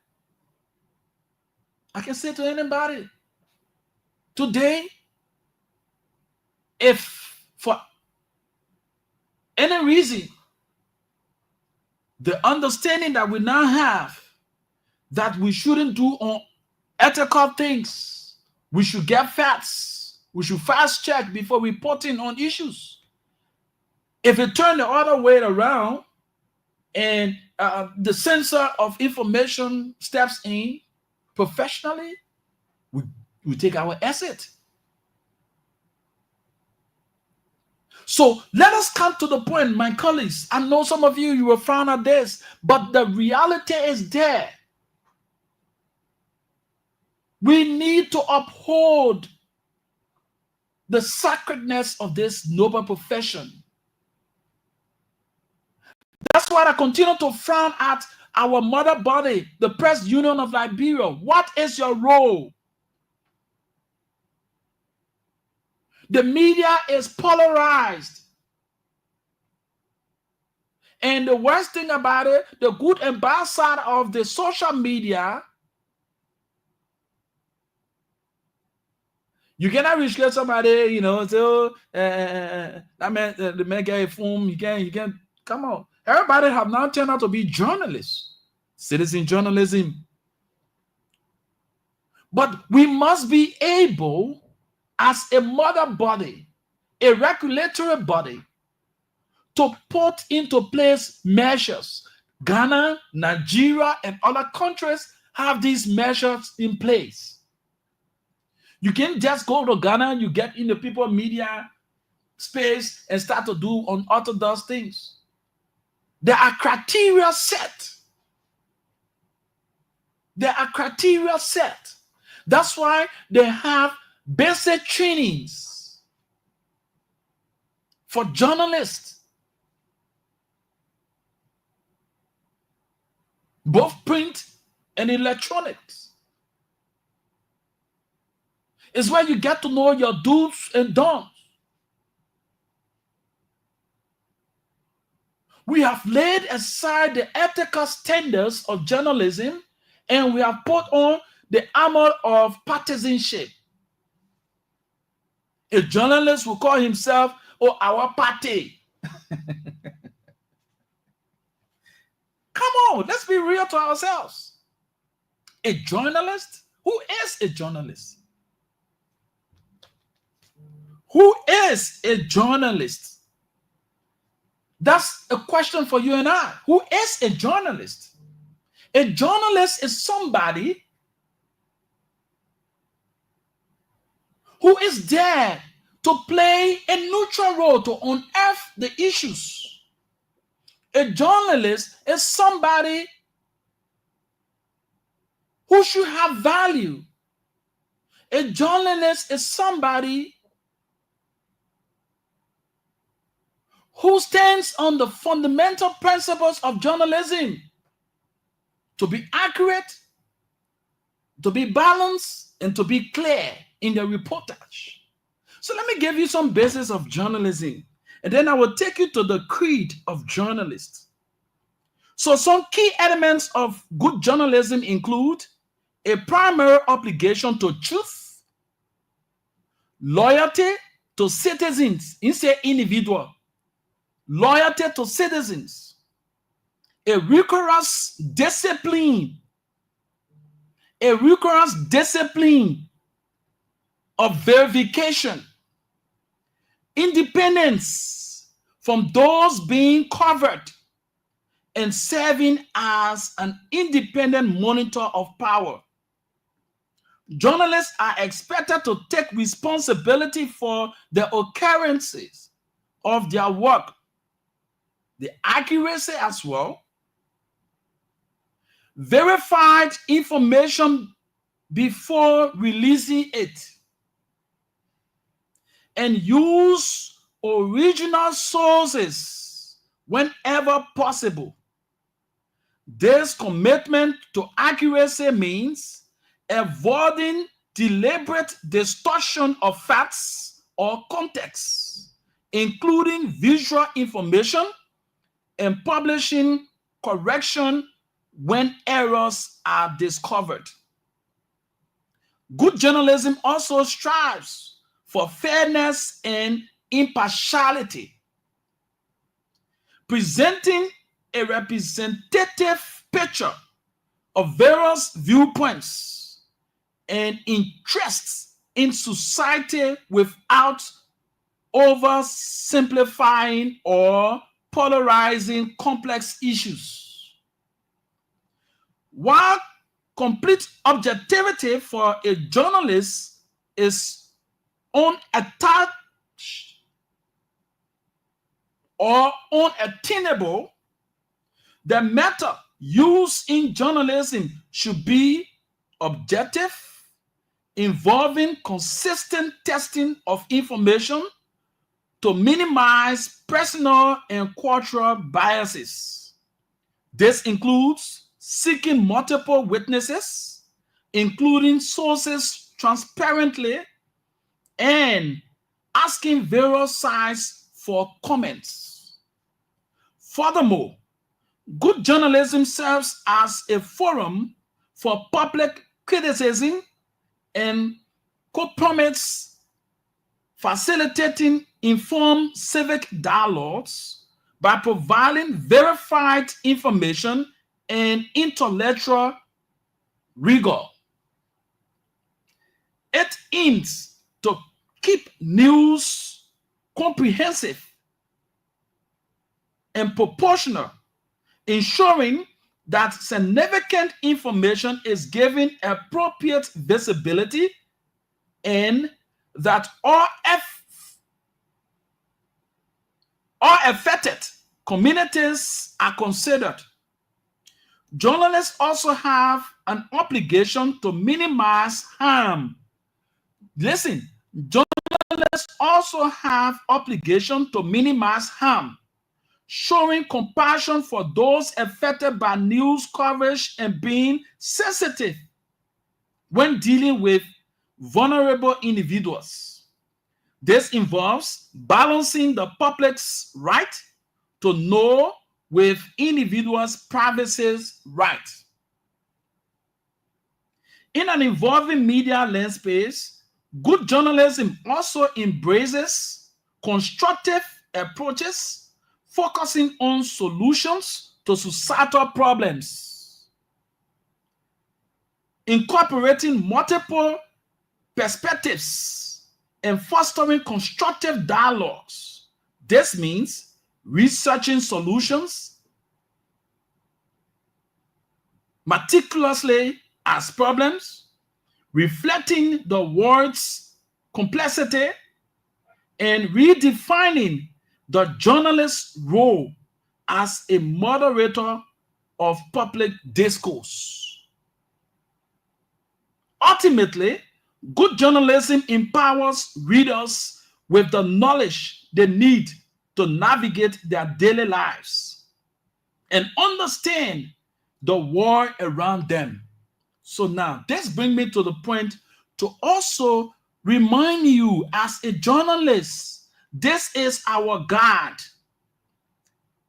I can say to anybody today, if for any reason, the understanding that we now have that we shouldn't do unethical things, we should get facts, we should fast check before reporting on issues. If it turned the other way around and the censor of information steps in professionally, we take our asset. So let us come to the point, my colleagues. I know some of you will frown at this, but the reality is there. We need to uphold the sacredness of this noble profession. That's why I continue to frown at our mother body, the Press Union of Liberia. What is your role? The media is polarized. And the worst thing about it, the good and bad side of the social media, you cannot reach somebody, so that man, the man get a phone, you can come on. Everybody have now turned out to be journalists, citizen journalism. But we must be able, as a mother body, a regulatory body, to put into place measures. Ghana, Nigeria, and other countries have these measures in place. You can't just go to Ghana, you get in the people media space and start to do unorthodox things. There are criteria set. That's why they have basic trainings for journalists, both print and electronics. It's where you get to know your do's and don'ts. We have laid aside the ethical standards of journalism and we have put on the armor of partisanship. A journalist will call himself, our party. Come on, let's be real to ourselves. A journalist? Who is a journalist? Who is a journalist? That's a question for you and I. Who is a journalist? A journalist is somebody who is there to play a neutral role to unearth the issues. A journalist is somebody who should have value. A journalist is somebody who stands on the fundamental principles of journalism: to be accurate, to be balanced, and to be clear in the reportage. So let me give you some basis of journalism, and then I will take you to the creed of journalists. So some key elements of good journalism include a primary obligation to truth, loyalty to citizens, instead individual, loyalty to citizens, a rigorous discipline of verification, independence from those being covered, and serving as an independent monitor of power. Journalists are expected to take responsibility for the occurrences of their work, the accuracy as well, verified information before releasing it, and use original sources whenever possible. This commitment to accuracy means avoiding deliberate distortion of facts or context, including visual information, and publishing correction when errors are discovered. Good journalism also strives for fairness and impartiality, presenting a representative picture of various viewpoints and interests in society without oversimplifying or polarizing complex issues. While complete objectivity for a journalist is unattached or unattainable, the method used in journalism should be objective, involving consistent testing of information to minimize personal and cultural biases. This includes seeking multiple witnesses, including sources transparently, and asking various sides for comments. Furthermore, good journalism serves as a forum for public criticism and compromise, facilitating informed civic dialogues by providing verified information and intellectual rigor. It aims to keep news comprehensive and proportional, ensuring that significant information is given appropriate visibility and that all affected communities are considered. Journalists also have an obligation to minimize harm. Listen, journalists also have obligation to minimize harm, showing compassion for those affected by news coverage and being sensitive when dealing with vulnerable individuals. This involves balancing the public's right to know with individuals' privacy's right. In an evolving media landscape, good journalism also embraces constructive approaches focusing on solutions to societal problems, incorporating multiple perspectives and fostering constructive dialogues. This means researching solutions meticulously as problems, reflecting the world's complexity, and redefining the journalist's role as a moderator of public discourse. Ultimately, good journalism empowers readers with the knowledge they need to navigate their daily lives and understand the world around them. So now, this brings me to the point to also remind you as a journalist, this is our God.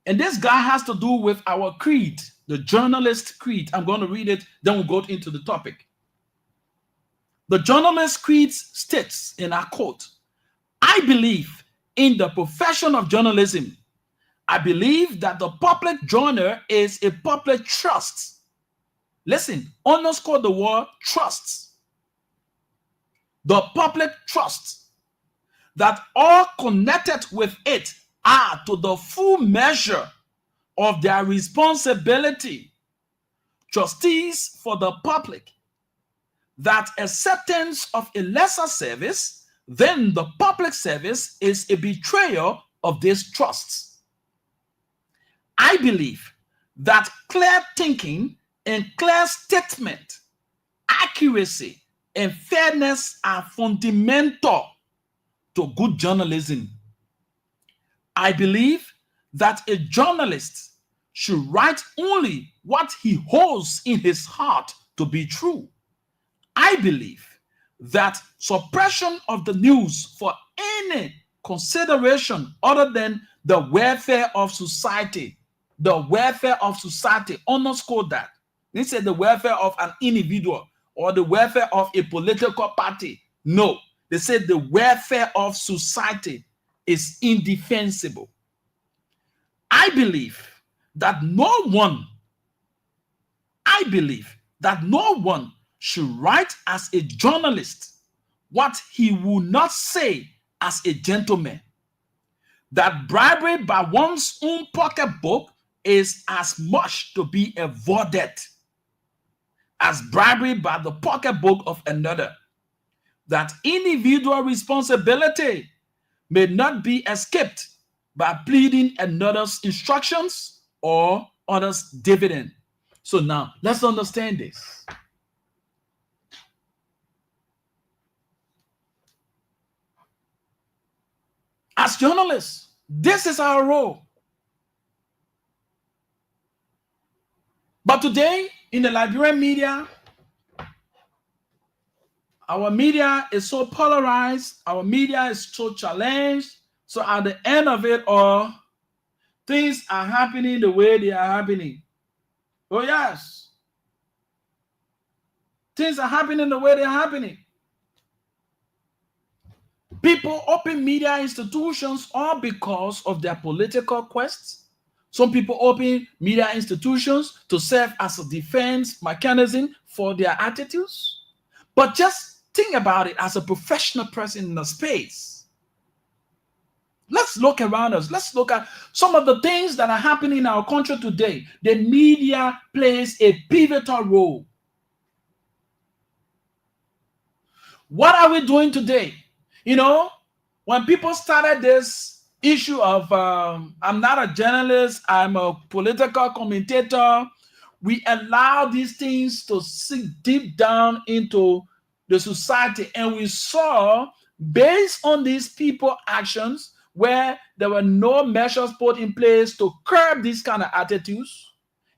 And this God has to do with our creed, the journalist creed. I'm going to read it, then we'll go into the topic. The journalist creed states, in our quote, I believe in the profession of journalism. I believe that the public journal is a public trust. Listen, underscore the word trust. The public trust that all connected with it are to the full measure of their responsibility trustees for the public, that acceptance of a lesser service than the public service is a betrayal of this trust. I believe that clear thinking and clear statement, accuracy, and fairness are fundamental to good journalism. I believe that a journalist should write only what he holds in his heart to be true. I believe that suppression of the news for any consideration other than the welfare of society, underscore that. They said the welfare of an individual or the welfare of a political party. No, they said the welfare of society is indefensible. I believe that no one should write as a journalist what he will not say as a gentleman. That bribery by one's own pocketbook is as much to be avoided as bribery by the pocketbook of another. That individual responsibility may not be escaped by pleading another's instructions or others' dividend. So now, let's understand this. As journalists, this is our role. But today, in the Liberian media, our media is so polarized, our media is so challenged. So at the end of it all, things are happening the way they are happening. Oh yes. Things are happening the way they're happening. People open media institutions all because of their political quests. Some people open media institutions to serve as a defense mechanism for their attitudes. But just think about it as a professional person in the space. Let's look around us. Let's look at some of the things that are happening in our country today. The media plays a pivotal role. What are we doing today? You know, when people started this issue of I'm not a journalist, I'm a political commentator, we allow these things to sink deep down into the society. And we saw, based on these people actions, where there were no measures put in place to curb these kind of attitudes,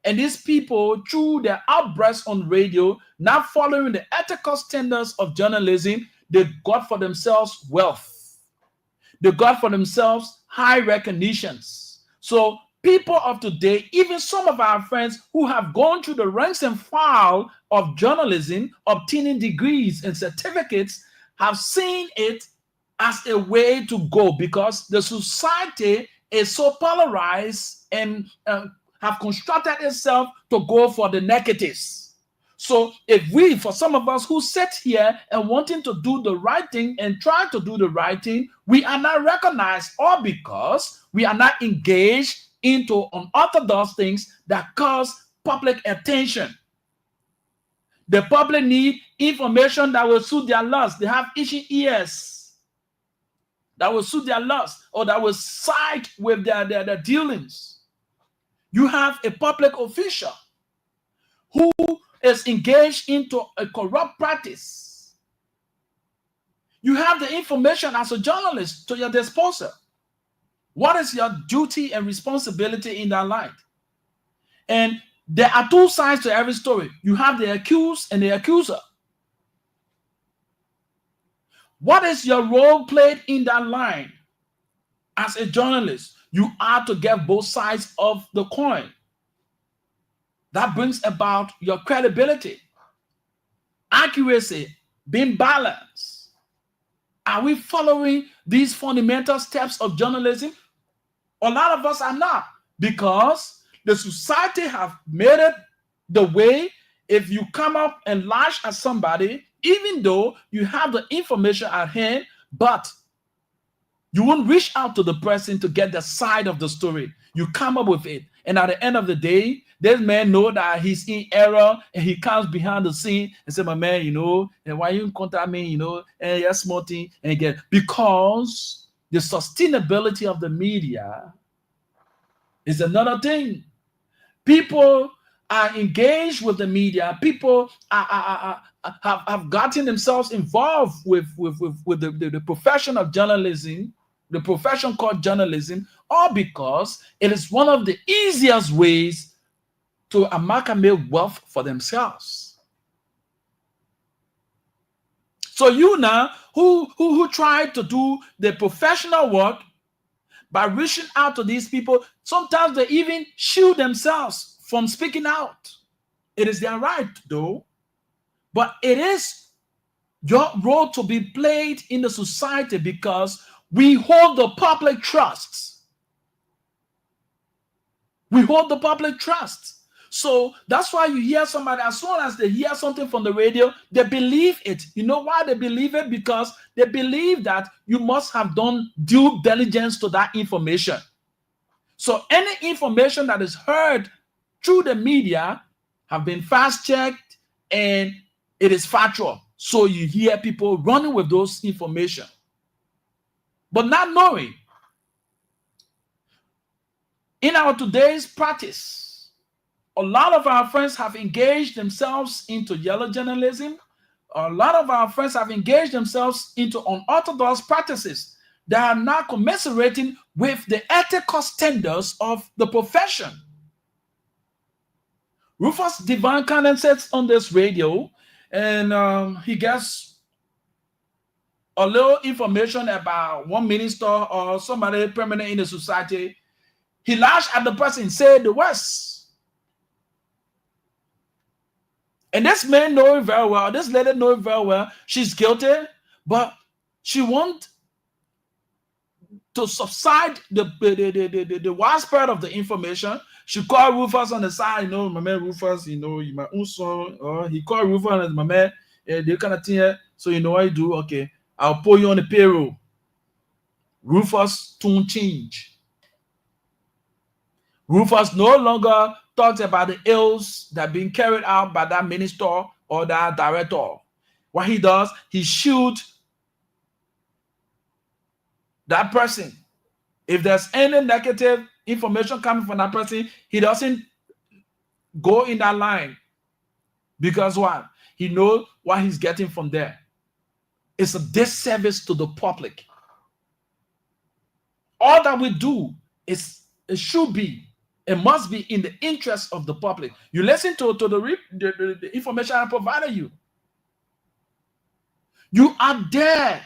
and these people, through their outbursts on radio, not following the ethical standards of journalism, they got for themselves wealth. They got for themselves high recognitions. So people of today, even some of our friends who have gone through the ranks and file of journalism, obtaining degrees and certificates, have seen it as a way to go because the society is so polarized and have constructed itself to go for the negatives. So if we, for some of us who sit here and wanting to do the right thing and try to do the right thing, we are not recognized, or because we are not engaged into unorthodox things that cause public attention. The public need information that will suit their lust. They have itching ears that will suit their lust or that will side with their dealings. You have a public official who is engaged into a corrupt practice. You have the information as a journalist to your disposal. What is your duty and responsibility in that light? And there are two sides to every story. You have the accused and the accuser. What is your role played in that line? As a journalist, you are to get both sides of the coin. That brings about your credibility, accuracy, being balanced. Are we following these fundamental steps of journalism? A lot of us are not, because the society have made it the way if you come up and lash at somebody, even though you have the information at hand, but you won't reach out to the person to get the side of the story. You come up with it. And at the end of the day, this man know that he's in error and he comes behind the scene and say, my man, you know, and why you contact me, you know, and you're small thing and again, because the sustainability of the media is another thing. People are engaged with the media. People have gotten themselves involved with the profession of journalism the profession called journalism, or because it is one of the easiest ways to amalgamate wealth for themselves. So you now, who try to do the professional work by reaching out to these people, sometimes they even shield themselves from speaking out. It is their right, though, but it is your role to be played in the society because we hold the public trust. We hold the public trust. So that's why you hear somebody, as soon as they hear something from the radio, they believe it. You know why they believe it? Because they believe that you must have done due diligence to that information. So any information that is heard through the media have been fast-checked and it is factual. So you hear people running with those information. But not knowing, in our today's practice, a lot of our friends have engaged themselves into yellow journalism. A lot of our friends have engaged themselves into unorthodox practices that are not commiserating with the ethical standards of the profession. Rufus Divine Cannon sits on this radio and he gets a little information about one minister or somebody prominent in the society. He lashed at the person, said the worst. And this man knows very well, this lady knows very well, she's guilty, but she wants to subside the widespread of the information. She called Rufus on the side, you know, my man Rufus, you know, my own son, or he called Rufus and my man, they kind of thing, so you know what you do, okay, I'll put you on the payroll. Rufus tune change. Rufus no longer talks about the ills that are being carried out by that minister or that director. What he does, he shoots that person. If there's any negative information coming from that person, he doesn't go in that line. Because what? He knows what he's getting from there. It's a disservice to the public. All that we do is, it should be, it must be in the interest of the public. You listen to the information I provided you. You are there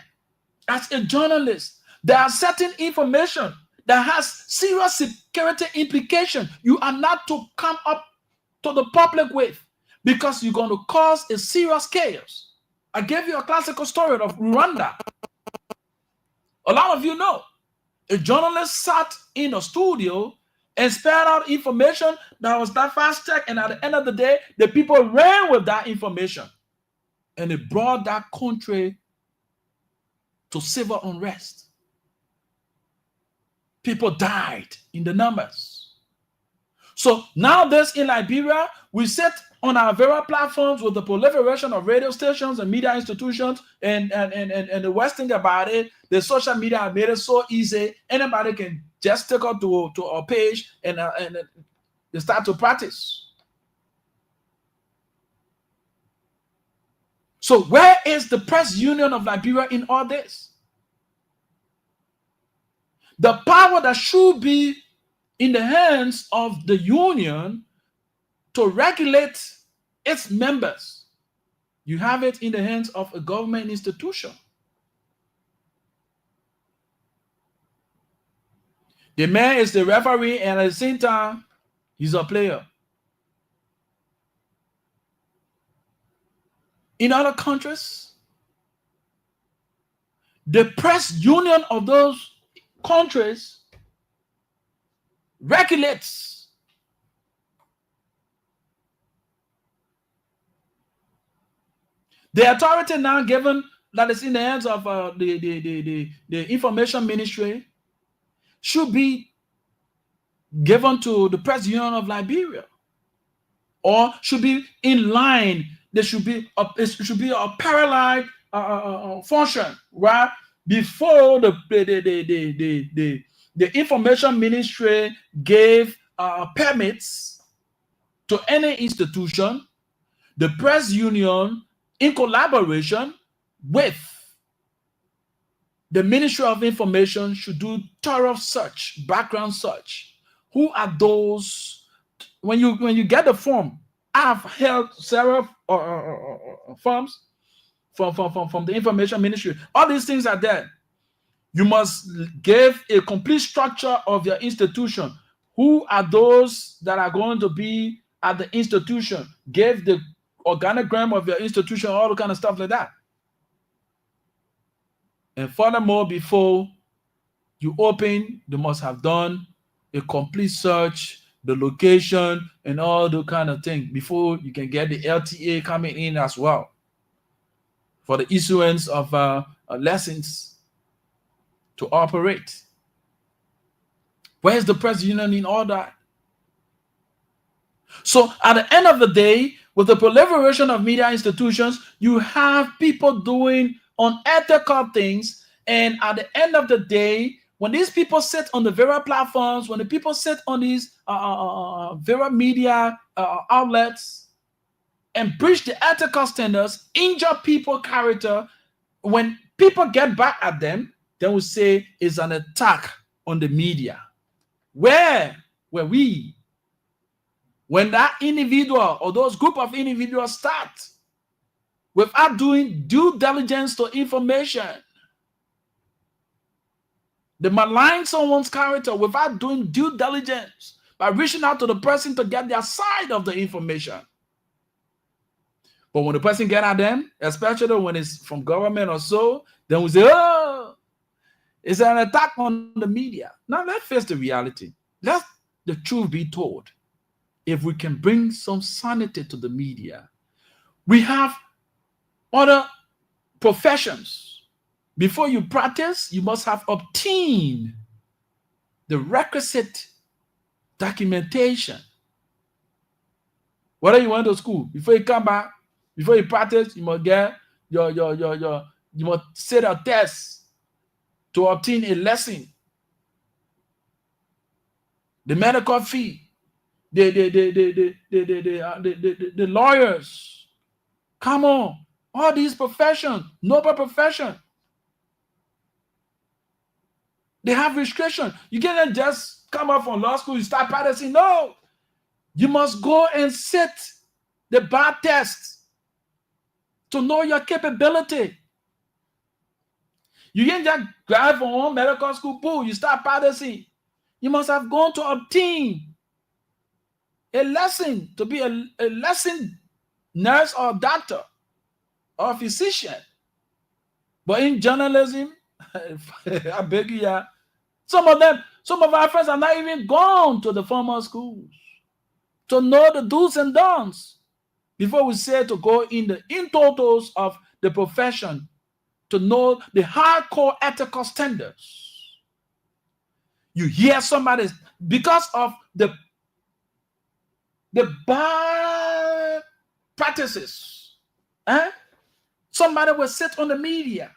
as a journalist. There are certain information that has serious security implication. You are not to come up to the public with, because you're going to cause a serious chaos. I gave you a classical story of Rwanda. A lot of you know. A journalist sat in a studio and spared out information that was that fast checked, and at the end of the day, the people ran with that information. And it brought that country to civil unrest. People died in the numbers. So nowadays in Liberia, we sit on our various platforms with the proliferation of radio stations and media institutions, and the worst thing about it, the social media have made it so easy. Anybody can just take out to our page and they start to practice. So where is the press union of Liberia in all this? The power that should be in the hands of the union to regulate its members, you have it in the hands of a government institution. The man is the referee, and at the same time, he's a player. In other countries, the press union of those countries regulates. The authority now given that is in the hands of the information ministry should be given to the press union of Liberia, or should be in line. There should be it should be a parallel function, right? Before the information ministry gave permits to any institution, the press union, in collaboration with the Ministry of Information should do thorough search, background search. Who are those? When you get the form, I've held several forms from the Information Ministry. All these things are there. You must give a complete structure of your institution. Who are those that are going to be at the institution? Give the organogram of your institution, all the kind of stuff like that. And furthermore, before you open, you must have done a complete search, the location, and all the kind of thing before you can get the LTA coming in as well for the issuance of license to operate. Where's the press union in all that? So at the end of the day, with the proliferation of media institutions, you have people doing unethical things. And at the end of the day, when these people sit on the various platforms, when the people sit on these various media outlets and breach the ethical standards, injure people's character, when people get back at them, they will say it's an attack on the media. Where were we when that individual or those group of individuals start without doing due diligence to information? They malign someone's character without doing due diligence by reaching out to the person to get their side of the information. But when the person get at them, especially when it's from government or so, then we say, oh, it's an attack on the media. Now let's face the reality. Let the truth be told. If we can bring some sanity to the media, we have other professions. Before you practice, you must have obtained the requisite documentation. Whether you went to school, before you come back, before you practice, you must get you must sit a test to obtain a lesson. The medical fee, the lawyers. Come on, all these professions, noble profession. They have restriction. You can't just come up from law school, you start practicing. No, you must go and sit the bar test to know your capability. You can't just grab from one medical school pool, you start practicing. You must have gone to obtain a lesson to be a lesson nurse or doctor or physician. But in journalism, I beg you, some of our friends are not even gone to the formal schools to know the do's and don'ts before we say to go in the in totals of the profession to know the hardcore ethical standards. You hear somebody because of the bad practices. Somebody will sit on the media,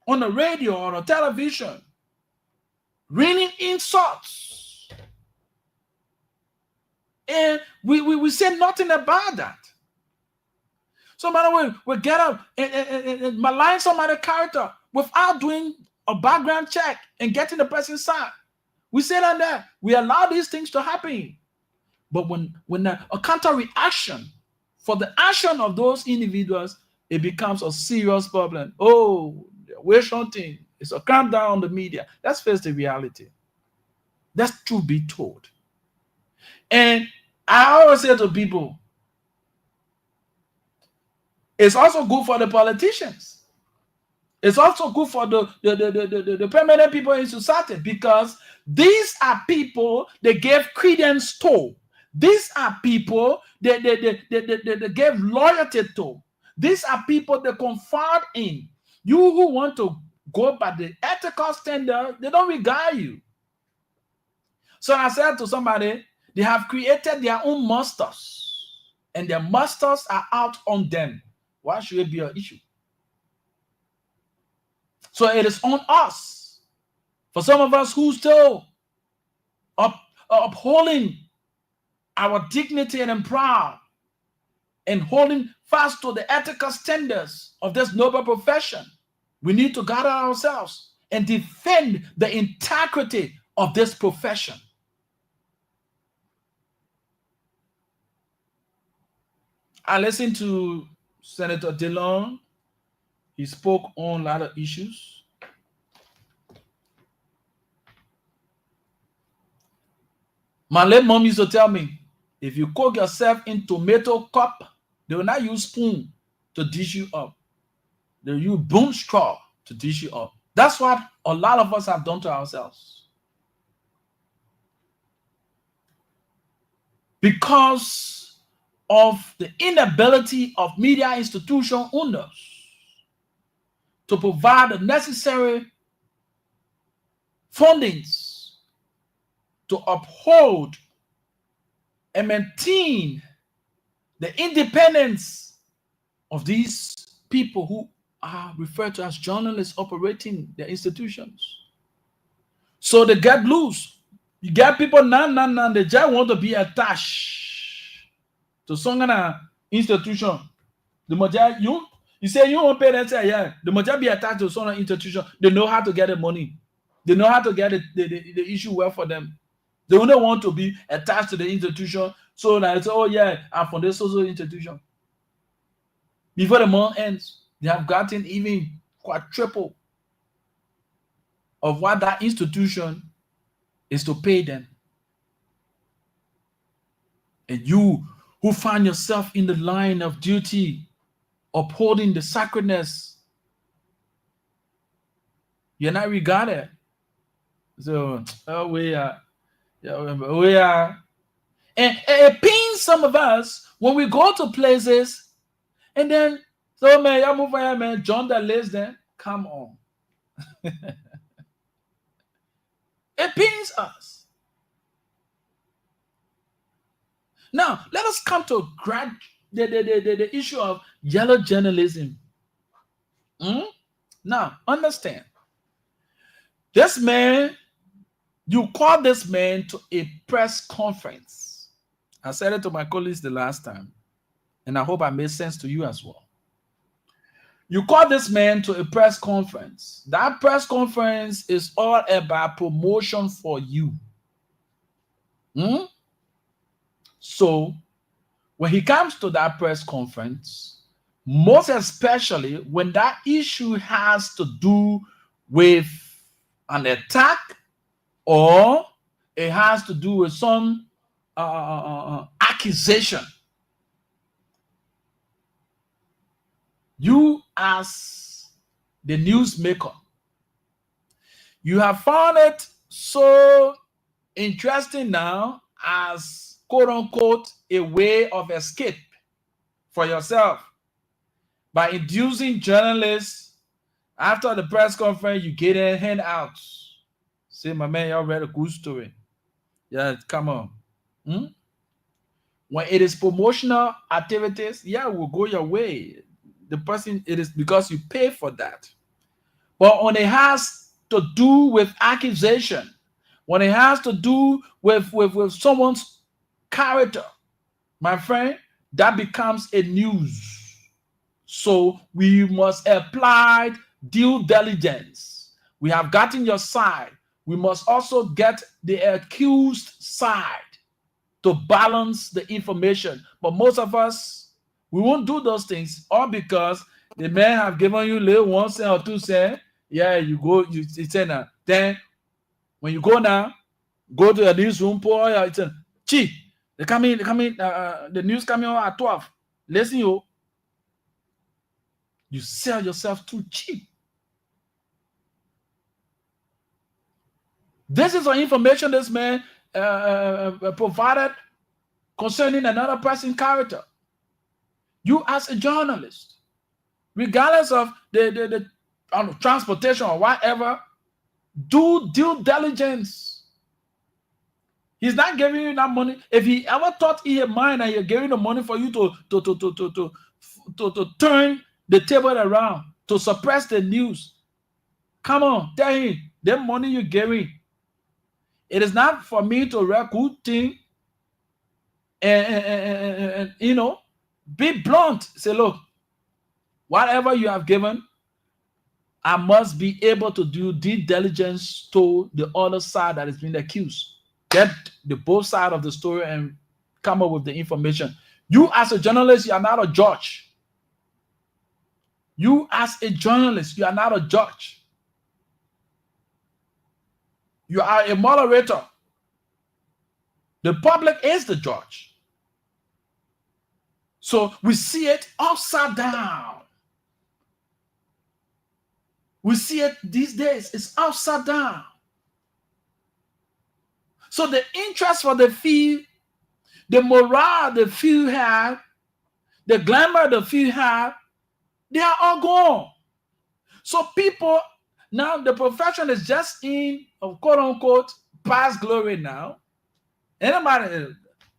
on the radio or on television, raining insults. And we say nothing about that. Somebody will get up and malign somebody's character without doing a background check and getting the person's side. We say that we allow these things to happen. But when a counter reaction for the action of those individuals, it becomes a serious problem. Oh, we're shunting. It's a countdown on the media. Let's face the reality. That's truth be told. And I always say to people, it's also good for the politicians. It's also good for the permanent people in society because these are people they gave credence to. These are people they gave loyalty to. These are people they confide in. You who want to go by the ethical standard, they don't regard you. So I said to somebody, they have created their own masters, and their masters are out on them. Why should it be an issue? So it is on us. For some of us who still upholding our dignity and proud and holding fast to the ethical standards of this noble profession, we need to gather ourselves and defend the integrity of this profession. I listened to Senator Dillon. He spoke on a lot of issues. My late mom used to tell me, if you cook yourself in tomato cup, they will not use spoon to dish you up. They will use boom straw to dish you up. That's what a lot of us have done to ourselves. Because of the inability of media institution owners to provide the necessary fundings to uphold and maintain the independence of these people who are referred to as journalists operating their institutions. So they get loose. You get people now, they just want to be attached to some kind of institution. The majority, you say you won't pay that, say, yeah. The majority be attached to some institution. They know how to get the money. They know how to get the issue well for them. They don't want to be attached to the institution so that it's, oh yeah, I'm from this social institution. Before the month ends, they have gotten even quadruple of what that institution is to pay them. And you who find yourself in the line of duty, upholding the sacredness, you're not regarded. So, we are. And it pains some of us when we go to places and then, so man, y'all move on, man, John that lives there, come on. It pains us. Now, let us come to the issue of yellow journalism. Now, understand. This man, you call this man to a press conference. I said it to my colleagues the last time, and I hope I made sense to you as well. You call this man to a press conference. That press conference is all about promotion for you. So, when he comes to that press conference, most especially when that issue has to do with an attack or it has to do with some accusation, you as the newsmaker, you have found it so interesting now as quote unquote a way of escape for yourself by inducing journalists after the press conference. You get a handouts. Say, my man, y'all read a good story. Yeah, come on. When it is promotional activities, yeah, will go your way. The person, it is because you pay for that. But when it has to do with accusation, when it has to do with someone's character, my friend, that becomes a news. So we must apply due diligence. We have gotten your side. We must also get the accused side to balance the information. But most of us, we won't do those things, all because the man have given you little 1 cent or 2 cents. Yeah, you go, you say now. Then when you go now, go to the newsroom, pour it's a cheap. They come in, the news coming on at 12. Listen, you sell yourself too cheap. This is the information this man provided concerning another person's character. You as a journalist, regardless of the transportation or whatever, do due diligence. He's not giving you that money. If he ever thought in your mind that you're giving the money for you to turn the table around, to suppress the news, come on, tell him the money you're giving. It is not for me to write good thing and be blunt. Say, look, whatever you have given, I must be able to do due diligence to the other side that is being accused. Get the both side of the story and come up with the information. You as a journalist, you are not a judge. You as a journalist, you are not a judge. You are a moderator. The public is the judge. So we see it upside down. We see it these days. It's upside down. So the interest for the few, the morale the few have, the glamour the few have, they are all gone. So people, now the profession is just in, quote unquote, past glory now. Anybody,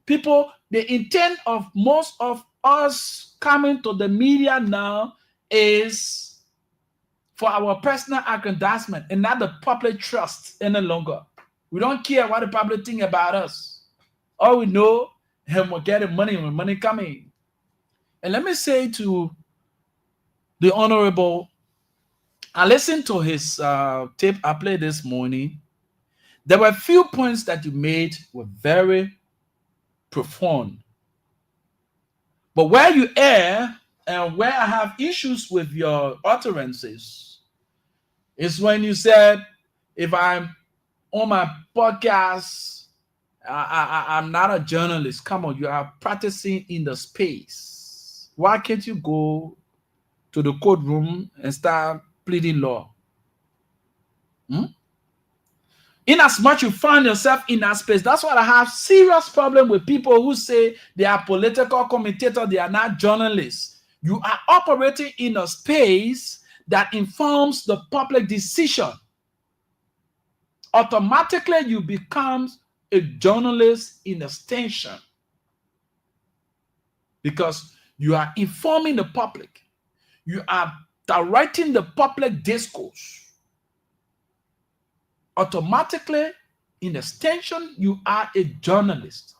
people, the intent of most of us coming to the media now is for our personal aggrandizement and not the public trust any longer. We don't care what the public think about us. All we know is we're getting money when money coming. And let me say to the Honorable, I listened to his tape I played this morning. There were a few points that you made were very profound. But where you err and where I have issues with your utterances is when you said, if I'm on my podcast, I'm not a journalist. Come on, you are practicing in the space. Why can't you go to the courtroom and start pleading law? In as much you find yourself in that space, that's why I have serious problem with people who say they are political commentators, they are not journalists. You are operating in a space that informs the public decision. Automatically, you become a journalist in extension because you are informing the public. You are directing the public discourse. Automatically, in extension, you are a journalist.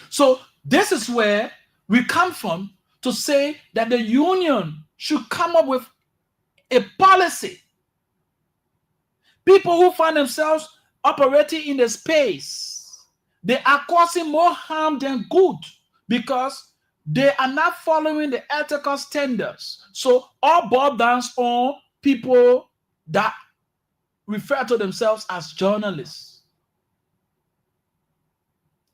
So this is where we come from to say that the union should come up with a policy. People who find themselves operating in the space, they are causing more harm than good because they are not following the ethical standards. So all boils down on people that refer to themselves as journalists.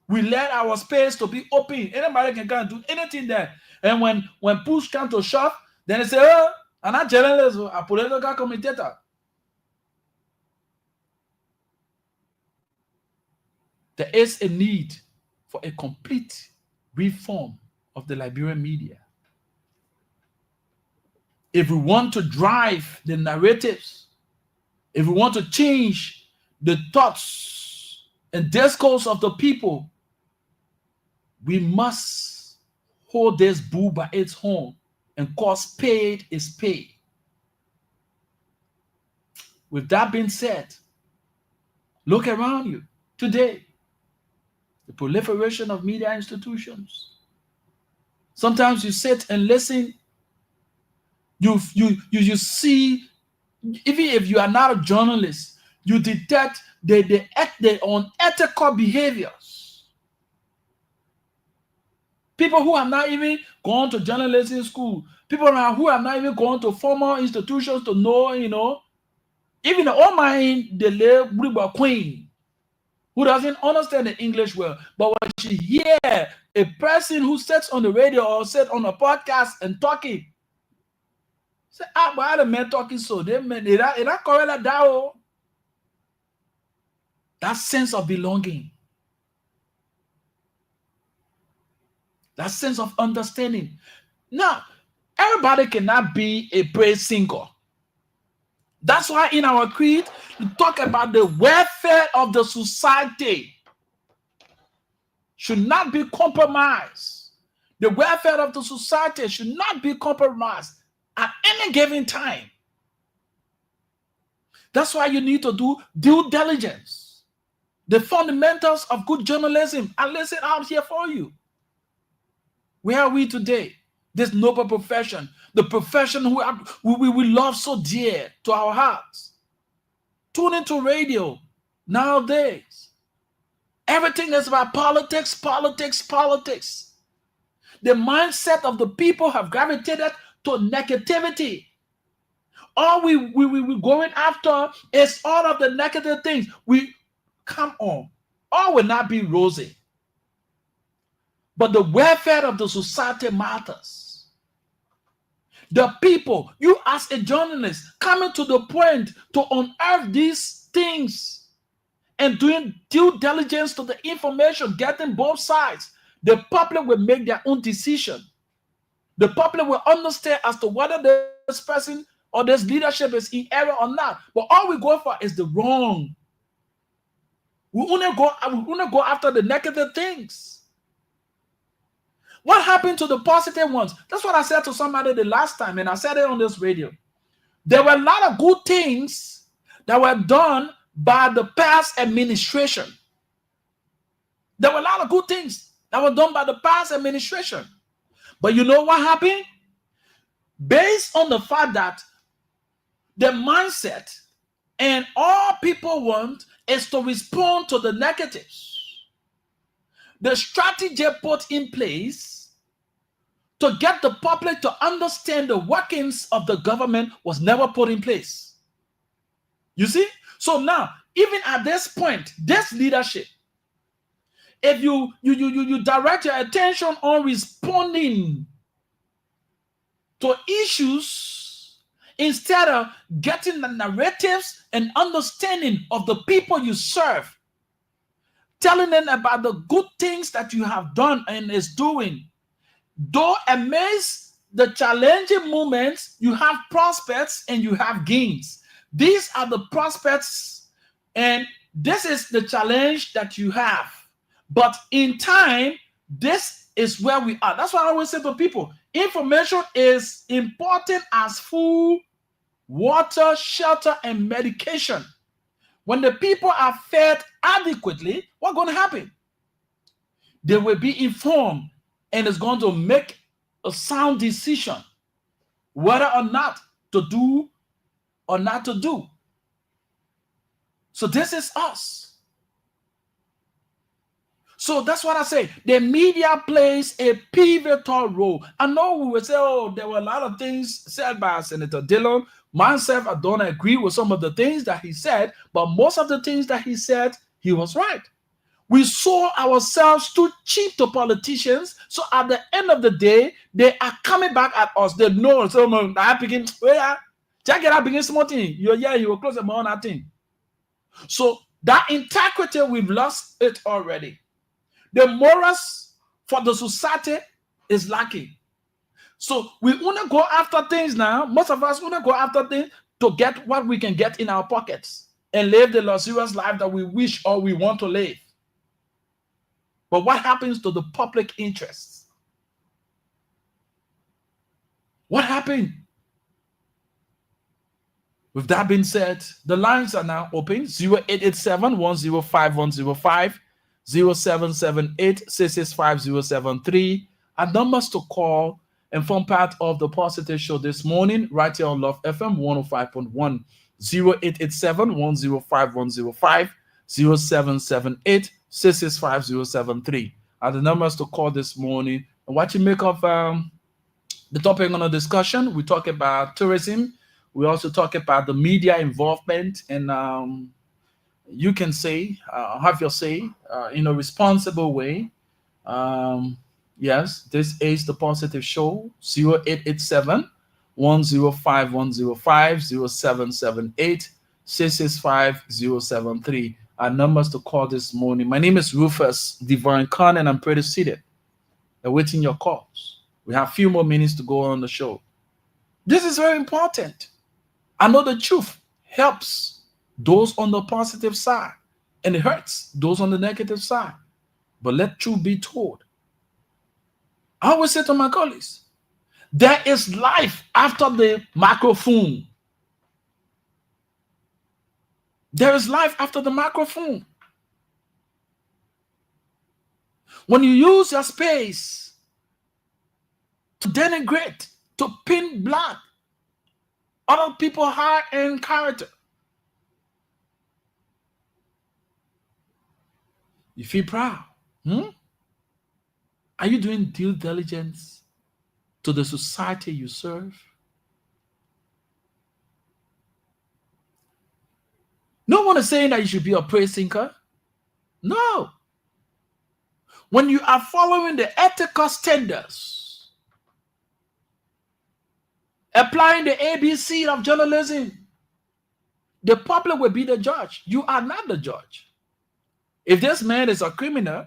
We let our space to be open. Anybody can go and do anything there. And when push comes to shove, then they say, oh, I'm not journalist, I'm a political commentator. There is a need for a complete reform of the Liberian media. If we want to drive the narratives, if we want to change the thoughts and discourse of the people, we must hold this bull by its horn and cause paid is paid. With that being said, look around you today. The proliferation of media institutions. Sometimes you sit and listen. You see, even if you are not a journalist, you detect the unethical behaviors. People who have not even gone to journalism school, people who have not even gone to formal institutions to know, even the old mind, the little queen, who doesn't understand the English well, but when she hear a person who sits on the radio or sits on a podcast and talking, say, why the men talking so? They not correct like that. That sense of belonging, that sense of understanding. Now, everybody cannot be a praise singer. That's why in our creed, we talk about the welfare of the society should not be compromised. The welfare of the society should not be compromised at any given time. That's why you need to do due diligence. The fundamentals of good journalism are listed out here for you. Where are we today? This noble profession, the profession we love so dear to our hearts. Tune into radio nowadays. Everything is about politics, politics, politics. The mindset of the people have gravitated to negativity. All we going after is all of the negative things. Come on. All will not be rosy. But the welfare of the society matters. The people, you as a journalist, coming to the point to unearth these things and doing due diligence to the information, getting both sides, the public will make their own decision. The public will understand as to whether this person or this leadership is in error or not. But all we go for is the wrong. We only go after the negative things. What happened to the positive ones? That's what I said to somebody the last time, and I said it on this radio. There were a lot of good things that were done by the past administration. There were a lot of good things that were done by the past administration. But you know what happened? Based on the fact that the mindset and all people want is to respond to the negatives. The strategy put in place to get the public to understand the workings of the government was never put in place. You see? So now, even at this point, this leadership, if you direct your attention on responding to issues instead of getting the narratives and understanding of the people you serve, telling them about the good things that you have done and is doing, though amidst the challenging moments, you have prospects and you have gains. These are the prospects and this is the challenge that you have. But in time, this is where we are. That's what I always say to people. Information is important as food, water, shelter, and medication. When the people are fed adequately, what's going to happen? They will be informed and it's going to make a sound decision whether or not to do or not to do. So this is us. So that's what I say. The media plays a pivotal role. I know we will say, oh, there were a lot of things said by Senator Dillon. Myself, I don't agree with some of the things that he said, but most of the things that he said, he was right. We saw ourselves too cheap to politicians. So at the end of the day, they are coming back at us. They know. So I begin, check it out, begin small thing. You will close the mouth on that thing. So that integrity, we've lost it already. The morals for the society is lacking. So we want to go after things now. Most of us want to go after things to get what we can get in our pockets and live the luxurious life that we wish or we want to live. But what happens to the public interests? What happened? With that being said, the lines are now open. 0887-105-105, 0778-665-073. Our numbers to call and form part of the Positive Show this morning, right here on Love FM 105.1. 0887-105-105, 0778-665-073. Are the numbers to call this morning. And what you make of the topic on the discussion? We talk about tourism. We also talk about the media involvement, and you can say, have your say in a responsible way. Yes, this is the Positive Show. 0887-105-105, 0778-665-073. Our numbers to call this morning. My name is Rufus Divine Khan, and I'm pretty seated, awaiting your calls. We have a few more minutes to go on the show. This is very important. I know the truth helps those on the positive side, and it hurts those on the negative side. But let truth be told. I always say to my colleagues, there is life after the microphone. There is life after the microphone. When you use your space to denigrate, to pin black other people high in character. You feel proud. Are you doing due diligence to the society you serve? No one is saying that you should be a praise thinker. No. When you are following the ethical standards, applying the ABC of journalism, the public will be the judge. You are not the judge. If this man is a criminal,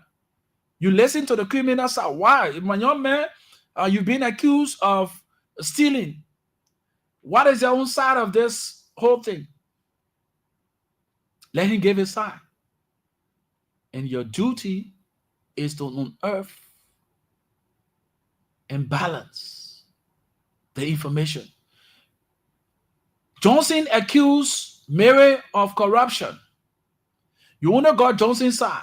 you listen to the criminal side. Why? If my young man, you've been accused of stealing. What is your own side of this whole thing? Let him give his side. And your duty is to unearth and balance the information. Johnson accused Mary of corruption. You only got Johnson's side.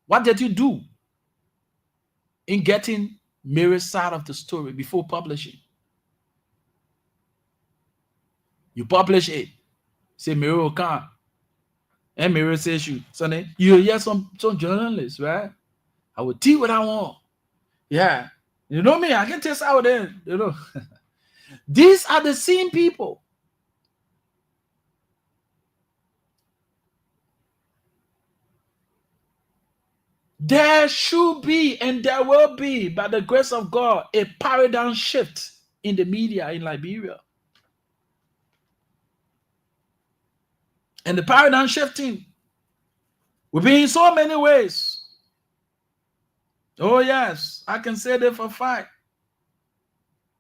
What did you do in getting Mary's side of the story before publishing? You publish it. Say Mary will come. And Mary says you. So then you hear some journalists, right? I will tell you what I want. Yeah. You know me, I can test out there. You know. These are the same people. There should be and there will be, by the grace of God, a paradigm shift in the media in Liberia. And the paradigm shifting will be in so many ways. Oh yes, I can say that for a fact.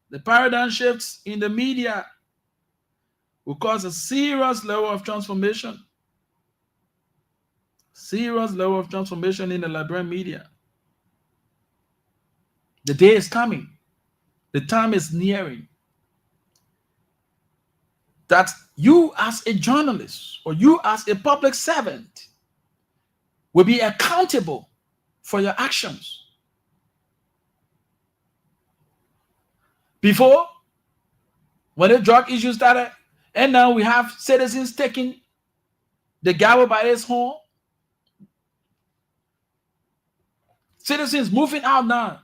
The paradigm shifts in the media will cause a serious level of transformation. Serious level of transformation in the Liberian media. The day is coming. The time is nearing. That you as a journalist or you as a public servant will be accountable for your actions. Before, when the drug issue started, and now we have citizens taking the gavel by his horn. Citizens moving out now,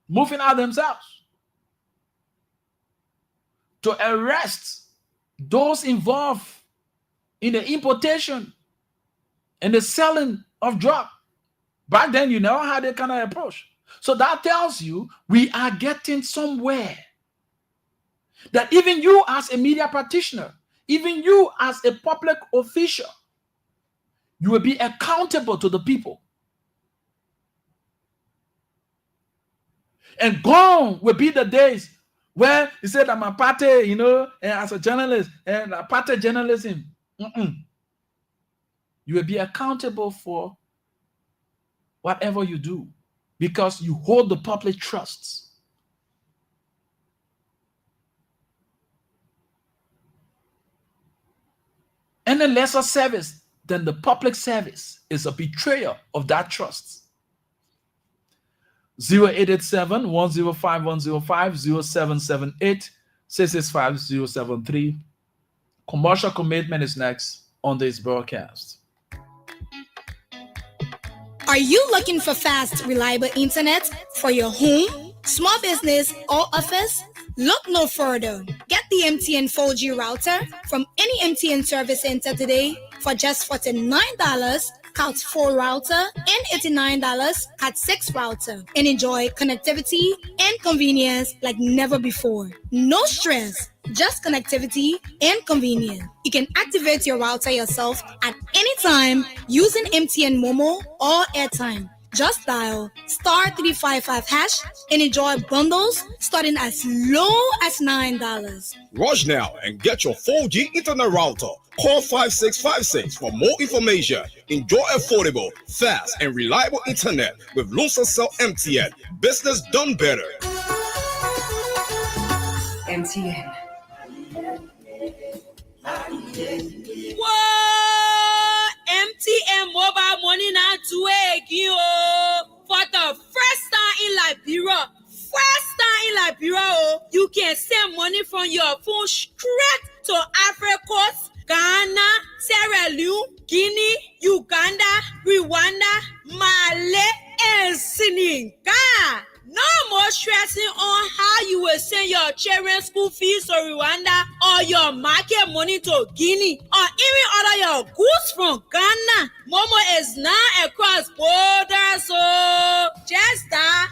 moving out themselves to arrest those involved in the importation and the selling of drugs. Back then, you never had that kind of approach. So that tells you we are getting somewhere. That even you as a media practitioner, even you as a public official, you will be accountable to the people. And gone will be the days where you said I'm a party, you know, and as a journalist, and a party journalism. You will be accountable for whatever you do because you hold the public trust. Any lesser service than the public service is a betrayal of that trust. 0887-105-105, 0778-665-073. Commercial commitment is next on this broadcast. Are you looking for fast, reliable internet for your home, small business, or office? Look no further. Get the MTN 4G router from any MTN service center today for just $49. Cat 4 router and $89 Cat 6 router, and enjoy connectivity and convenience like never before. No stress, just connectivity and convenience. You can activate your router yourself at any time using MTN Momo or airtime. Just dial *355# and enjoy bundles starting as low as $9. Rush now and get your 4G internet router. Call 5656 for more information. Enjoy affordable, fast, and reliable internet with Luncell MTN. Business done better. MTN. Whoa! MTN mobile money now to again. For the first time in Liberia, you can send money from your phone straight to Africa, Ghana, Sierra Leone, Guinea, Uganda, Rwanda, Mali, and Senegal. No more stressing on how you will send your children's school fees to Rwanda or your market money to Guinea or even order your goods from Ghana. Momo is now across borders, so just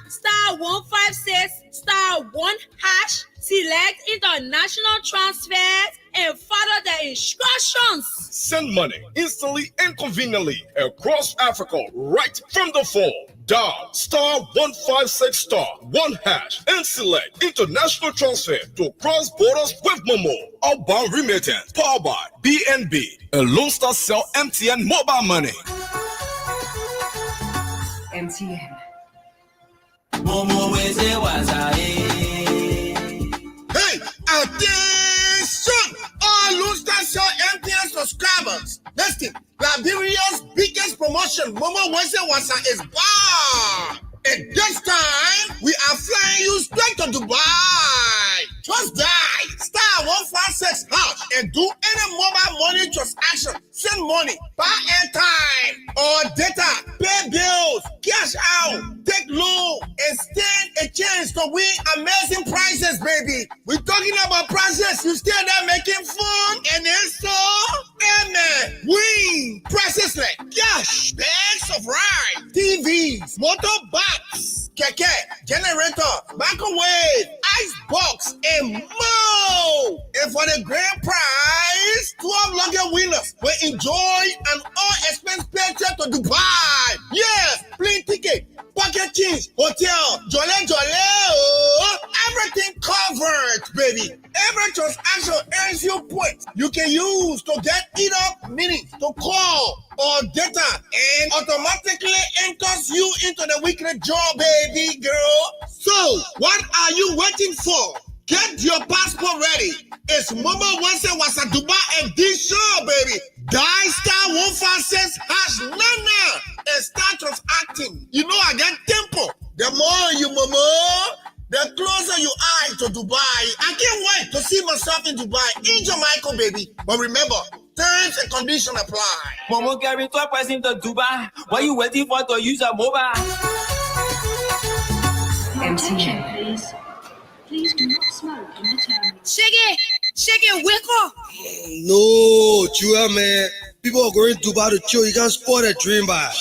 star 156 *1#, select international transfers and follow the instructions. Send money instantly and conveniently across Africa right from the phone. Dial *156 *1# and select international transfer to cross borders with Momo. Outbound remittance powered by BNB, a Lone Star Cell MTN mobile money. MTN. Momo wese wasa Hey, attention! All Lone Star Cell MTN subscribers. Next thing, Liberia's biggest promotion, Momo Wese Wasa, is back. And this time, we are flying you straight to Dubai. Just dial *156# and do any mobile money transaction. Send money, buy airtime or data, pay bills, cash out, take loan, and stand a chance to win amazing prizes, baby. We're talking about prizes you still there making fun, and then so, amen, win prizes like cash, bags of rice, TVs, motorbikes, keke, generator, microwave, ice box, and more. And for the grand prize, 12 lucky winners will enjoy an all-expense paid trip to Dubai. Yes, plane ticket, pocket change, hotel, jolly, oh, everything covered, baby. Every transaction earns you points you can use to get enough minutes to call or data and automatically enters you into the weekly draw, baby girl. So, what are you waiting for? Get your passport ready. It's Momo Wese Wasa Dubai edition, baby. Dial *156# now and start transacting. You know I got tempo. The more you Momo, the closer you are to Dubai. I can't wait to see myself in Dubai, in Jamaica, baby. But remember, terms and conditions apply. Momo carry 12% to Dubai. What you waiting for to use a mobile? Attention, please. Please do not smoke in the terminal. Shake it, wake up. No, Chua, man. People are going to Dubai to chill. You can't spoil the dream, by.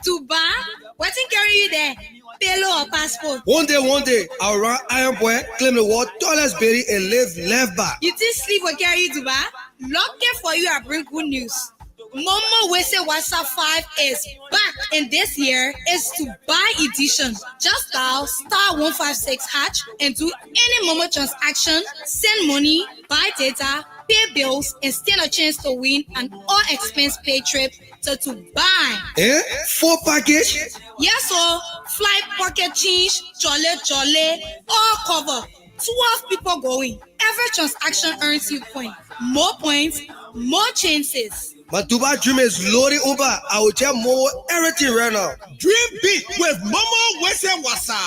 Dubai? What's in carry you there? Payload or passport? One day, I'll run Iron Boy, claim the world tallest berry, and live left back. You think sleep will carry you Dubai? Lucky for you, I bring good news. Momo Wese Wasa 5 is back, and this year is to buy edition. Just dial *156# and do any Momo transaction, send money, buy data, pay bills, and stand a chance to win an all-expense paid trip to Dubai. 4 package? Yes, so flight, pocket change, jolly, all cover. 12 people going. Every transaction earns you points. More points, more chances. My Dubai dream is loading over. I will tell more everything right now. Dream big with Momo Wese Wasa.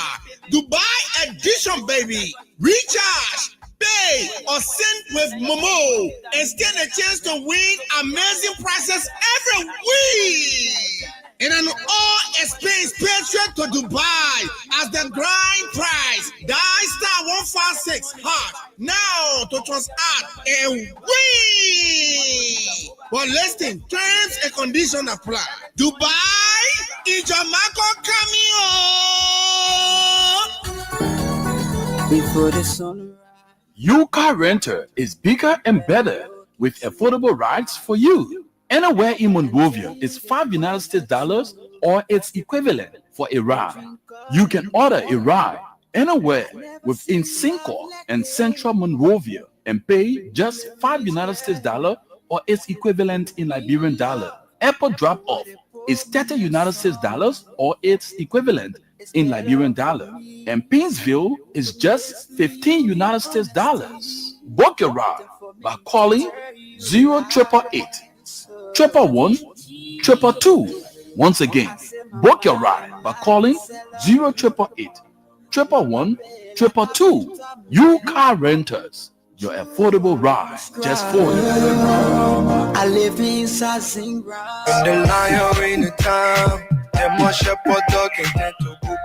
Dubai edition, baby. Recharge, pay, or send with Momo and stand a chance to win amazing prizes every week. And an all-expense paid trip to Dubai as the grand prize. Dial *156# now to transact and win. But listen, terms and conditions apply. Dubai in Jamaica cameo. Before the sun. Your car renter is bigger and better with affordable rides for you. Anywhere in Monrovia is $5 or its equivalent for a ride. You can order a ride anywhere within Cinco and Central Monrovia and pay just $5 or its equivalent in Liberian dollar. Airport drop-off is $30 or its equivalent in Liberian dollar. And Painesville is just $15. Book your ride by calling 0888 111 222. Once again, book your ride by calling 0888 111-222. You car renters, your affordable ride just for you. I live inside Zingra. From the lion in the town, them more shepherd dog and then to boo.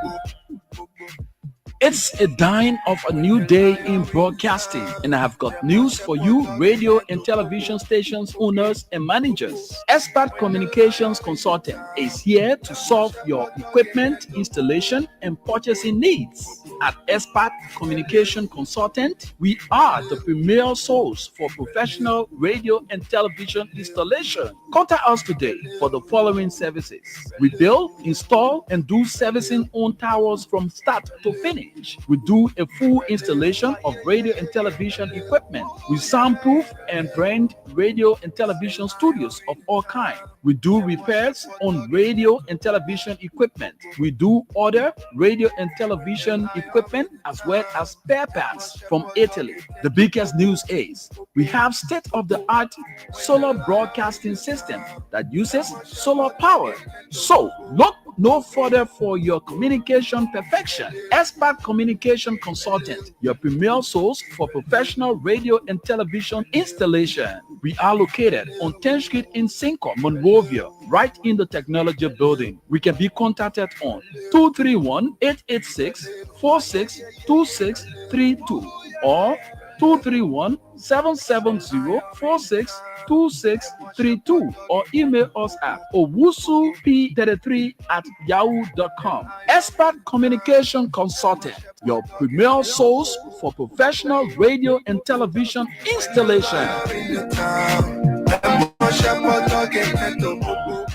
It's a dawn of a new day in broadcasting, and I have got news for you, radio and television stations owners and managers. Expert Communications Consultant is here to solve your equipment installation and purchasing needs. At Expert Communication Consultant, we are the premier source for professional radio and television installation. Contact us today for the following services: we build, install, and do servicing on towers from start to finish. We do a full installation of radio and television equipment. We soundproof and brand radio and television studios of all kinds. We do repairs on radio and television equipment. We do order radio and television equipment as well as spare parts from Italy. The biggest news is we have state-of-the-art solar broadcasting system that uses solar power. So look no further for your communication perfection. Expert Communication Consultant, your premier source for professional radio and television installation. We are located on 10th Street in Cinco, Monrovia, right in the technology building. We can be contacted on 231-886-462632 or 231-770-462632 or email us at owusup33@yahoo.com. Expert Communication Consultant, your premier source for professional radio and television installation. In the town, them more shepherd dog and then to boo.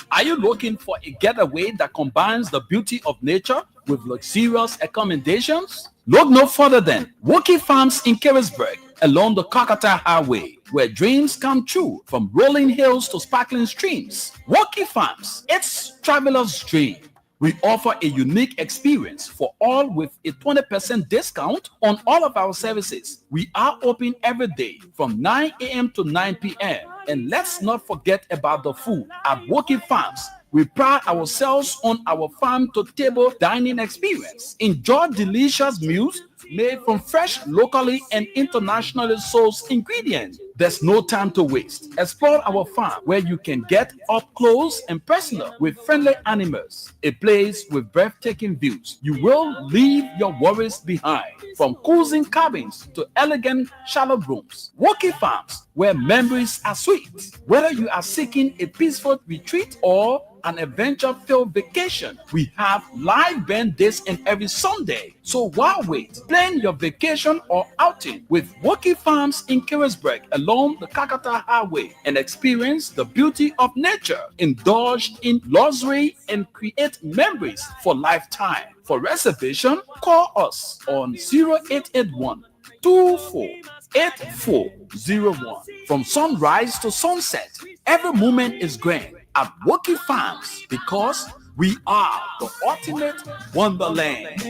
Are you looking for a getaway that combines the beauty of nature with luxurious accommodations? Look no further than Woki Farms in Carisburg along the Kakata Highway, where dreams come true from rolling hills to sparkling streams. Woki Farms, it's traveler's dream. We offer a unique experience for all with a 20% discount on all of our services. We are open every day from 9 a.m. to 9 p.m. And let's not forget about the food at Woki Farms. We pride ourselves on our farm-to-table dining experience. Enjoy delicious meals made from fresh, locally and internationally sourced ingredients. There's no time to waste. Explore our farm where you can get up close and personal with friendly animals. A place with breathtaking views. You will leave your worries behind. From cozy cabins to elegant shallow rooms. Woki Farms, where memories are sweet. Whether you are seeking a peaceful retreat or an adventure-filled vacation, we have live band days and every Sunday. So why wait? Plan your vacation or outing with Woki Farms in Carisburg along the Kakata Highway and experience the beauty of nature. Indulge in luxury and create memories for lifetime. For reservation, call us on 0881 248401. From sunrise to sunset, every moment is grand at Woki Farms because we are the ultimate wonderland.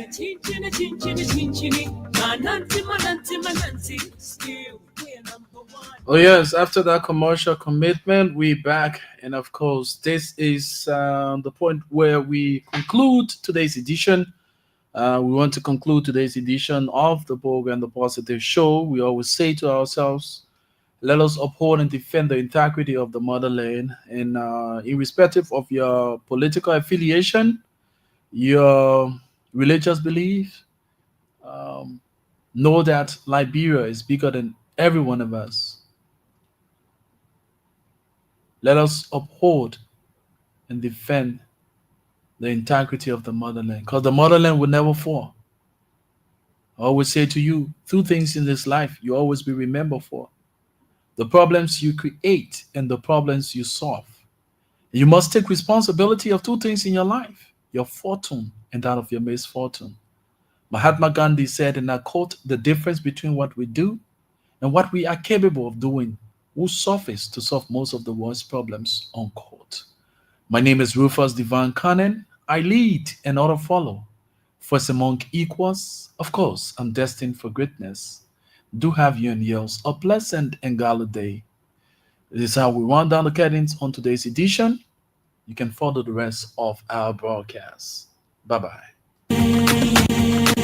Oh yes, after that commercial commitment, we back, and of course, this is the point where we conclude today's edition. We want to conclude today's edition of the program, The Positive Show. We always say to ourselves, let us uphold and defend the integrity of the motherland, and irrespective of your political affiliation, your religious belief, know that Liberia is bigger than every one of us. Let us uphold and defend the integrity of the motherland, because the motherland will never fall. I always say to you, two things in this life you always be remembered for: the problems you create and the problems you solve. You must take responsibility of two things in your life: your fortune and that of your misfortune. Mahatma Gandhi said, and I quote, "The difference between what we do and what we are capable of doing will suffice to solve most of the world's problems," unquote. My name is Rufus Divine Cannon. I lead and others follow. First among equals, of course, I'm destined for greatness. Do have you and yours a pleasant and gala day. This is how we run down the curtains on today's edition you can follow the rest of our broadcast. Bye-bye.